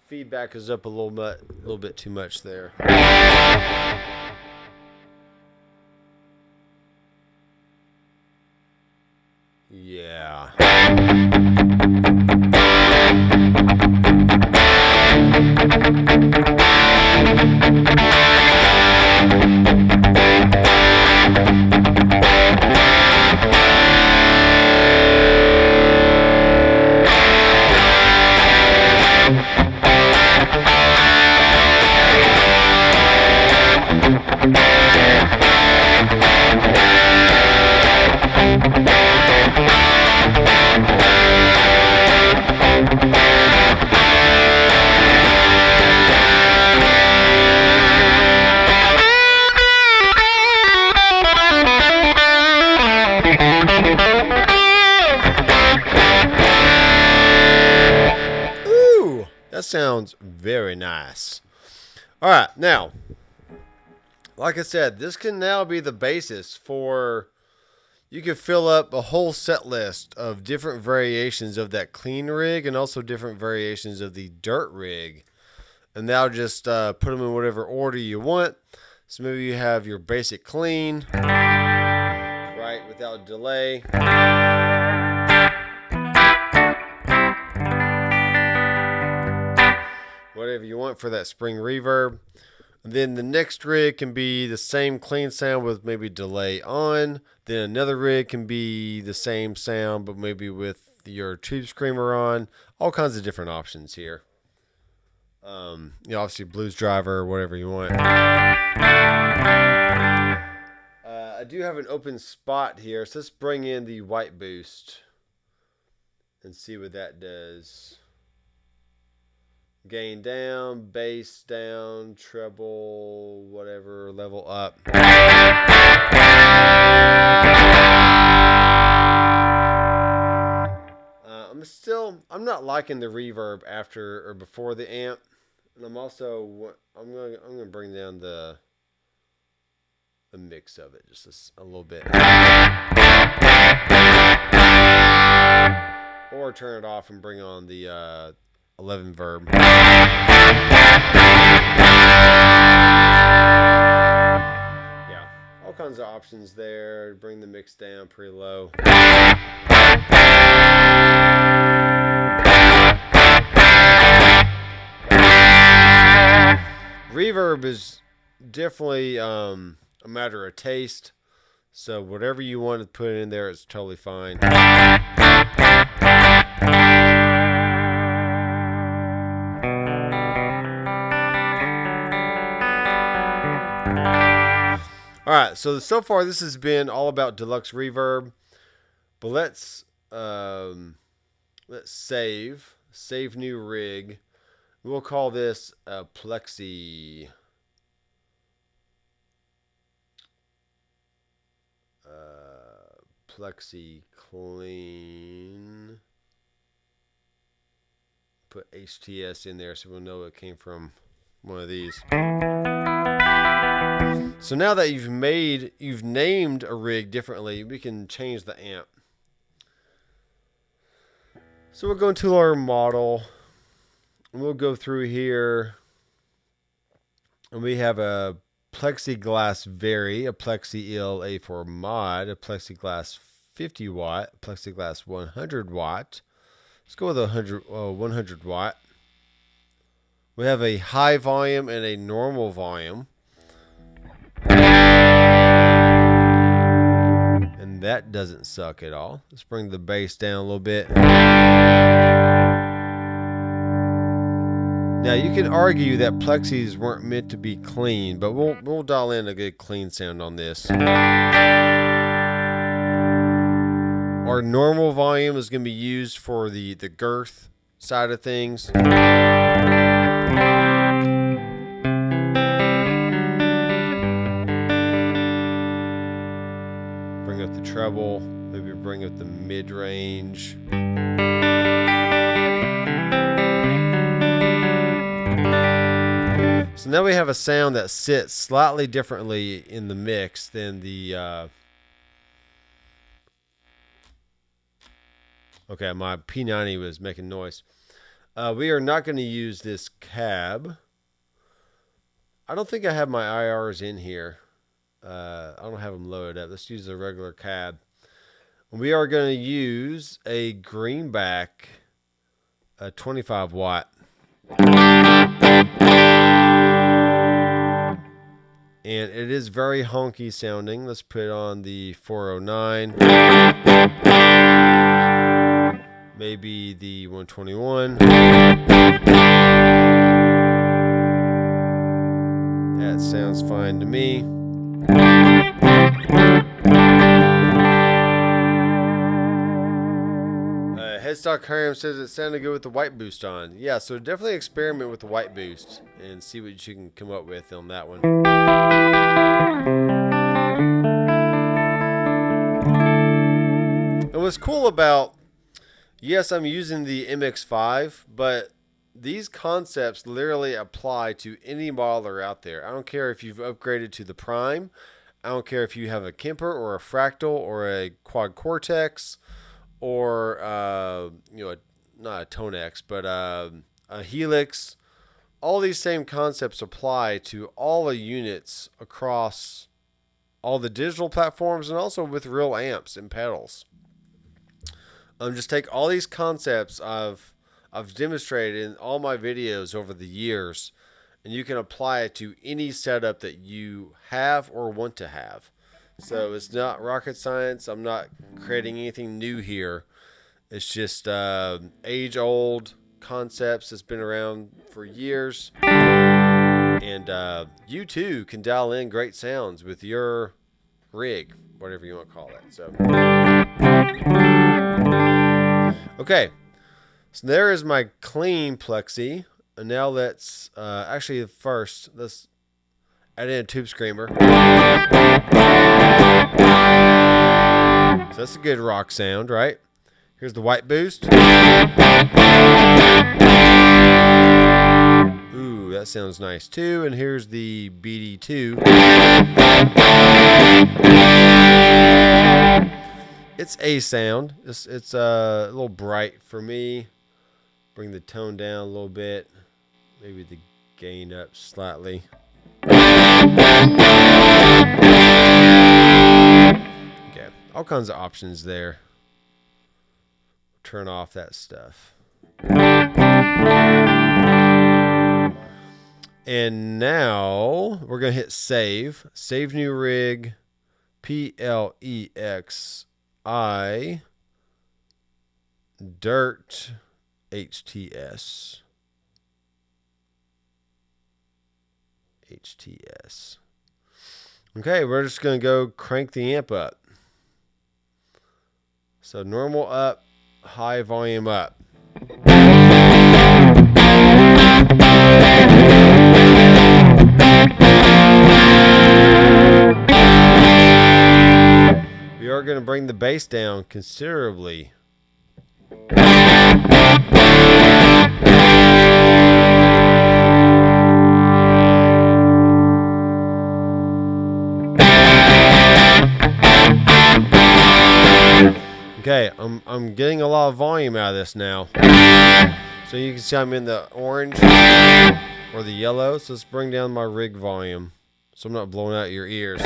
Feedback is up a little bit too much there. Yeah. That sounds very nice. All right, now, like I said, this can now be the basis for, you can fill up a whole set list of different variations of that clean rig and also different variations of the dirt rig. And now just put them in whatever order you want. So maybe you have your basic clean, right, without delay. Whatever you want for that spring reverb. And then the next rig can be the same clean sound with maybe delay on. Then another rig can be the same sound but maybe with your Tube Screamer on. All kinds of different options here. Obviously blues driver, whatever you want. I do have an open spot here, so let's bring in the white boost and see what that does. Gain down, bass down, treble, whatever, level up. I'm not liking the reverb after or before the amp, and I'm gonna bring down the a mix of it, just a little bit. Or turn it off and bring on the 11 verb. Yeah, all kinds of options there. Bring the mix down pretty low. Reverb is definitely a matter of taste. So whatever you want to put in there is totally fine. All right, so far this has been all about deluxe reverb, but let's save new rig. We'll call this a Plexi. Plexi clean. Put HTS in there so we'll know it came from one of these. So now that you've named a rig differently, we can change the amp. So we'll go into our model, and we'll go through here, and we have a plexiglass Vary, a Plexi ELA for mod, a plexiglass 50 watt, plexiglass 100 watt. Let's go with 100 watt. We have a high volume and a normal volume. And that doesn't suck at all. Let's bring the bass down a little bit. Now you can argue that plexis weren't meant to be clean, but we'll dial in a good clean sound on this. Our normal volume is going to be used for the girth side of things. Bring up the treble, maybe bring up the mid-range. So now we have a sound that sits slightly differently in the mix than the okay, my P90 was making noise. We are not going to use this cab. I don't think I have my IRs in here. I don't have them loaded up. Let's use a regular cab. We are going to use a greenback, a 25 watt. And it is very honky sounding. Let's put on the 409. Maybe the 121. That sounds fine to me. Headstock Hiram says it sounded good with the white boost on. Yeah, so definitely experiment with the white boost and see what you can come up with on that one. And what's cool about, yes, I'm using the MX5, but these concepts literally apply to any modeler out there. I don't care if you've upgraded to the Prime. I don't care if you have a Kemper or a Fractal or a Quad Cortex or not a Tonex, but a Helix. All these same concepts apply to all the units across all the digital platforms and also with real amps and pedals. Just take all these concepts I've demonstrated in all my videos over the years, and you can apply it to any setup that you have or want to have. So it's not rocket science. I'm not creating anything new here. It's just age-old concepts that's been around for years. And you too can dial in great sounds with your rig, whatever you want to call it. So, okay. So there is my clean Plexi. And now let's actually first let's add in a tube screamer. So that's a good rock sound, right? Here's the white boost. Ooh, Ooh, that sounds nice too. And here's the BD2. It's a sound. It's a little bright for me. Bring the tone down a little bit. Maybe the gain up slightly. Okay, all kinds of options there. Turn off that stuff. And now we're going to hit save. Save new rig. PLEXI Dirt HTS. HTS. Okay, we're just going to go crank the amp up. So normal up, high volume up. We are going to bring the bass down considerably. Okay, I'm getting a lot of volume out of this now. So you can see I'm in the orange or the yellow. So let's bring down my rig volume so I'm not blowing out your ears.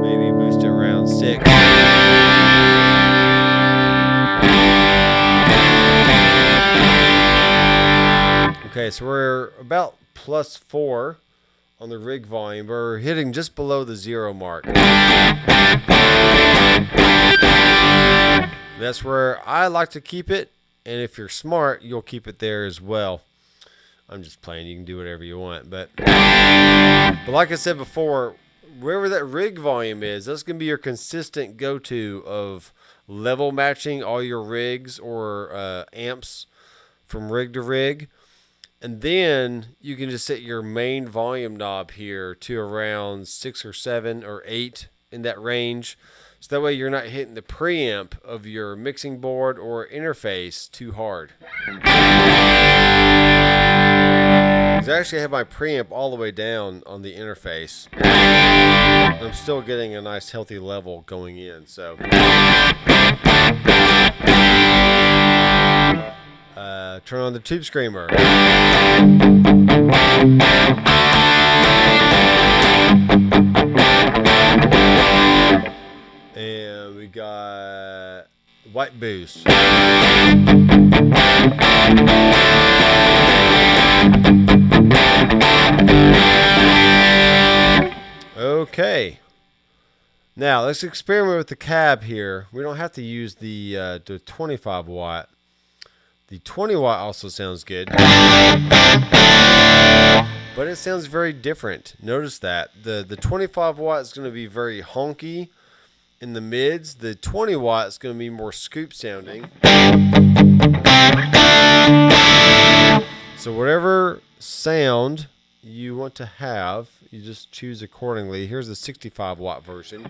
Maybe boost it around 6. Okay, so we're about +4 on the rig volume. We're hitting just below the 0 mark. That's where I like to keep it, and if you're smart, you'll keep it there as well. I'm just playing. You can do whatever you want, but like I said before, wherever that rig volume is, that's going to be your consistent go-to of level matching all your rigs or amps from rig to rig. And then you can just set your main volume knob here to around 6 or 7 or 8 in that range. So that way you're not hitting the preamp of your mixing board or interface too hard. I actually have my preamp all the way down on the interface. I'm still getting a nice healthy level going in. So turn on the Tube Screamer. And we got White Boost. Okay. Now let's experiment with the cab here. We don't have to use the 25 watt. The 20 watt also sounds good, but it sounds very different. Notice that the 25 watt is going to be very honky in the mids. The 20 watt is going to be more scoop sounding. So whatever sound you want to have, you just choose accordingly. Here's the 65 watt version.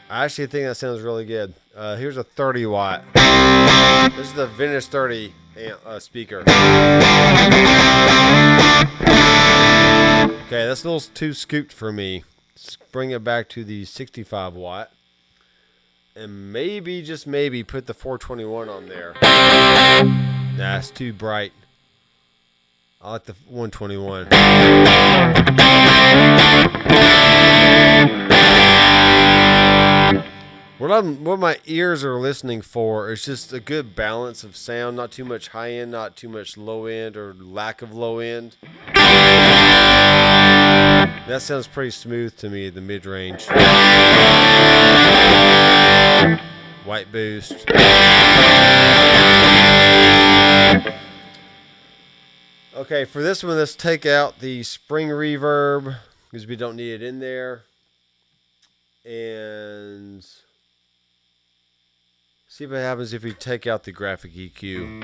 I actually think that sounds really good. Here's a 30 watt. This is the Vintage 30 speaker. Okay, that's a little too scooped for me. Let's bring it back to the 65 watt. And maybe, just maybe, put the 421 on there. Nah, it's too bright. I like the 121. What my ears are listening for is just a good balance of sound, not too much high end, not too much low end or lack of low end. That sounds pretty smooth to me, the mid range. White boost. Okay, for this one, let's take out the spring reverb, because we don't need it in there. And see what happens if we take out the graphic EQ.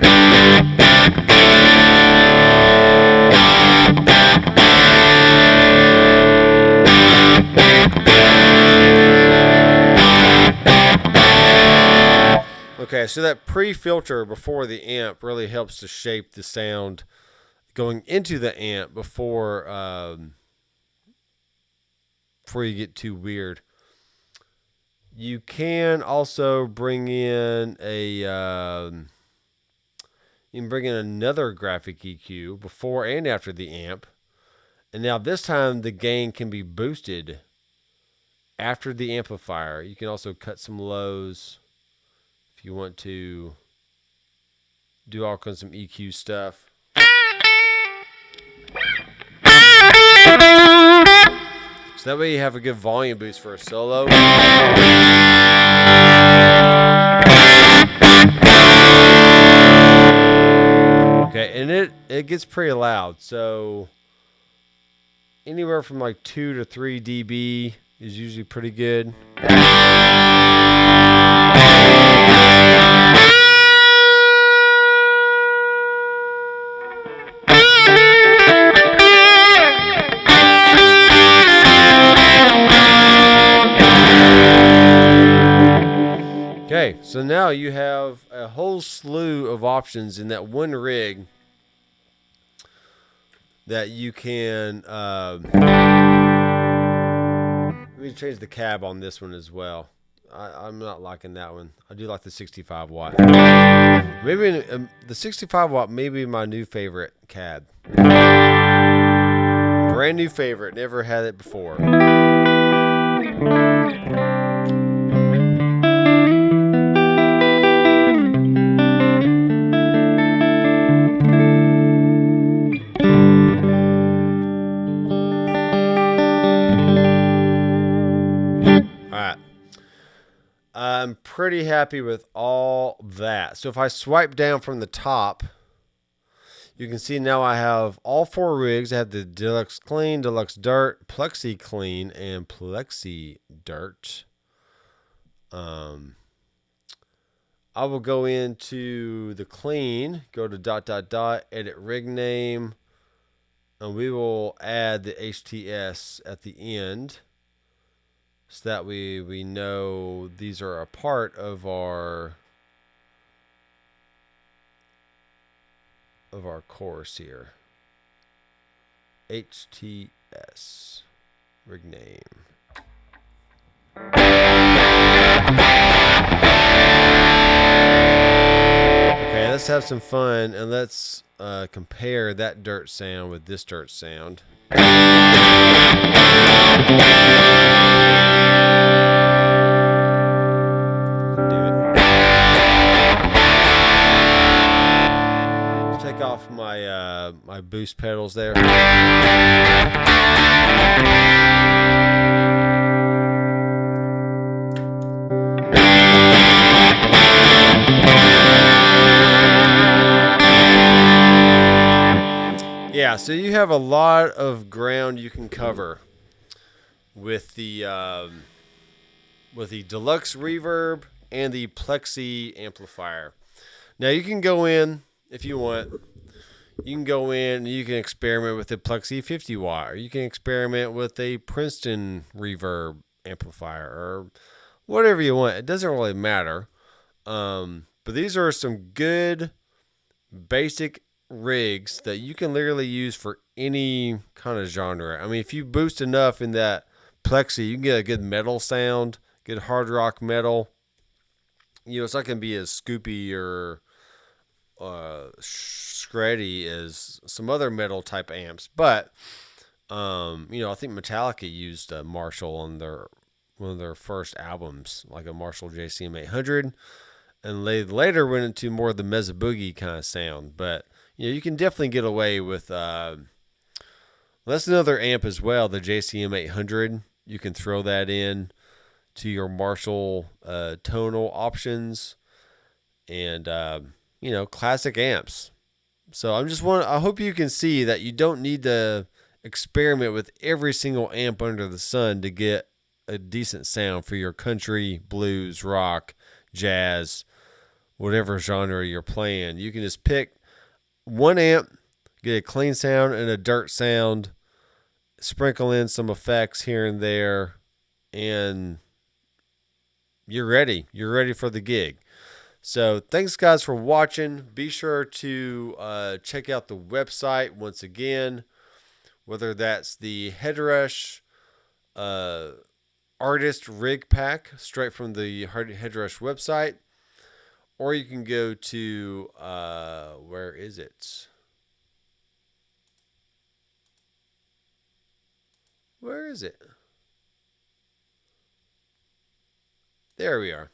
Okay, so that pre-filter before the amp really helps to shape the sound going into the amp before you get too weird. You can also bring in another graphic EQ before and after the amp. And now this time the gain can be boosted after the amplifier. You can also cut some lows if you want to do all kinds of EQ stuff. So that way you have a good volume boost for a solo. Okay, and it gets pretty loud. So anywhere from like 2 to 3 dB is usually pretty good. Okay, so now you have a whole slew of options in that one rig that you can. Let me change the cab on this one as well. I'm not liking that one. I do like the 65 watt. Maybe the 65 watt may be my new favorite cab. Brand new favorite. Never had it before. I'm pretty happy with all that. So if I swipe down from the top, you can see now I have all 4 rigs. I have the Deluxe Clean, Deluxe Dirt, Plexi Clean, and Plexi Dirt. I will go into the Clean, go to ... edit rig name, and we will add the HTS at the end. So that we know these are a part of our course here. HTS rig name. Okay, let's have some fun and let's compare that dirt sound with this dirt sound. Take off my my boost pedals there. Yeah, so you have a lot of ground you can cover with the deluxe reverb and the Plexi amplifier. Now you can go in if you want. You can go in and you can experiment with the Plexi 50 watt, or you can experiment with a Princeton reverb amplifier, or whatever you want. It doesn't really matter. But these are some good basic rigs that you can literally use for any kind of genre. I mean, if you boost enough in that Plexi, you can get a good metal sound, good hard rock metal. You know, it's not going to be as scoopy or shreddy as some other metal type amps, but you know, I think Metallica used a Marshall on one of their first albums, like a Marshall JCM 800, and they later went into more of the Mesa Boogie kind of sound. But you know, you can definitely get away with that's another amp as well, the JCM 800. You can throw that in to your Marshall tonal options, and you know, classic amps. So I hope you can see that you don't need to experiment with every single amp under the sun to get a decent sound for your country, blues, rock, jazz, whatever genre you're playing. You can just pick one amp, get a clean sound and a dirt sound, sprinkle in some effects here and there, and you're ready. You're ready for the gig. So thanks, guys, for watching. Be sure to check out the website once again, whether that's the Headrush artist rig pack straight from the Headrush website, or you can go to where is it? Where is it? There we are.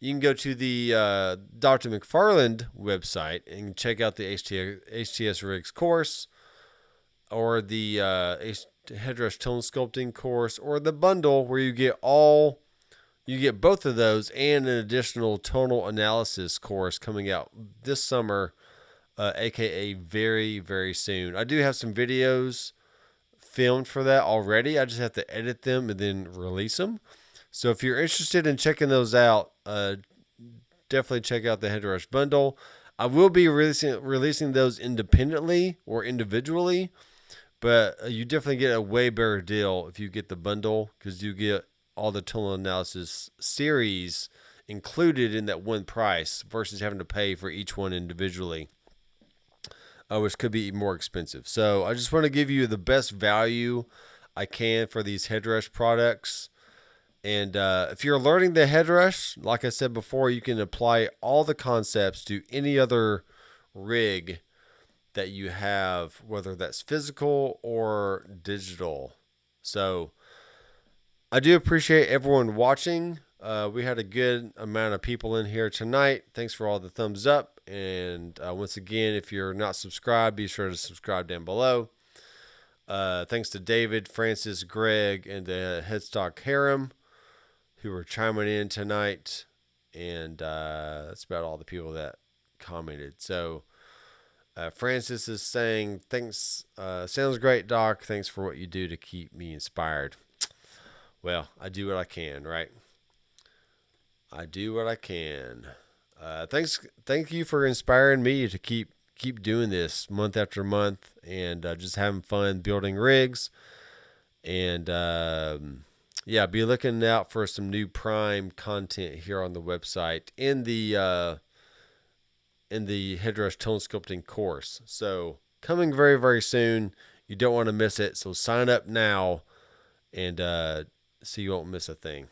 You can go to the Doctor McFarland website and check out the HTS rigs course, or the Headrush tone sculpting course, or the bundle where you get both of those and an additional tonal analysis course coming out this summer, aka very, very soon. I do have some videos filmed for that already. I just have to edit them and then release them. So if you're interested in checking those out, definitely check out the Headrush bundle. I will be releasing those independently or individually, but you definitely get a way better deal if you get the bundle, because you get all the tonal analysis series included in that one price versus having to pay for each one individually, which could be more expensive. So I just want to give you the best value I can for these Headrush products. And if you're learning the Headrush, like I said before, you can apply all the concepts to any other rig that you have, whether that's physical or digital. So I do appreciate everyone watching. We had a good amount of people in here tonight. Thanks for all the thumbs up. And once again, if you're not subscribed, be sure to subscribe down below. Thanks to David, Francis, Greg, and the Headstock Harem who were chiming in tonight. And that's about all the people that commented. So Francis is saying, thanks, sounds great, Doc. Thanks for what you do to keep me inspired. Well, I do what I can, right? I do what I can. Thank you for inspiring me to keep doing this month after month, and just having fun building rigs. And yeah, be looking out for some new Prime content here on the website in the Headrush tone sculpting course. So coming very, very soon. You don't want to miss it. So sign up now, and so you won't miss a thing.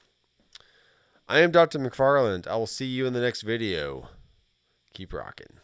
I am Dr. McFarland. I will see you in the next video. Keep rocking.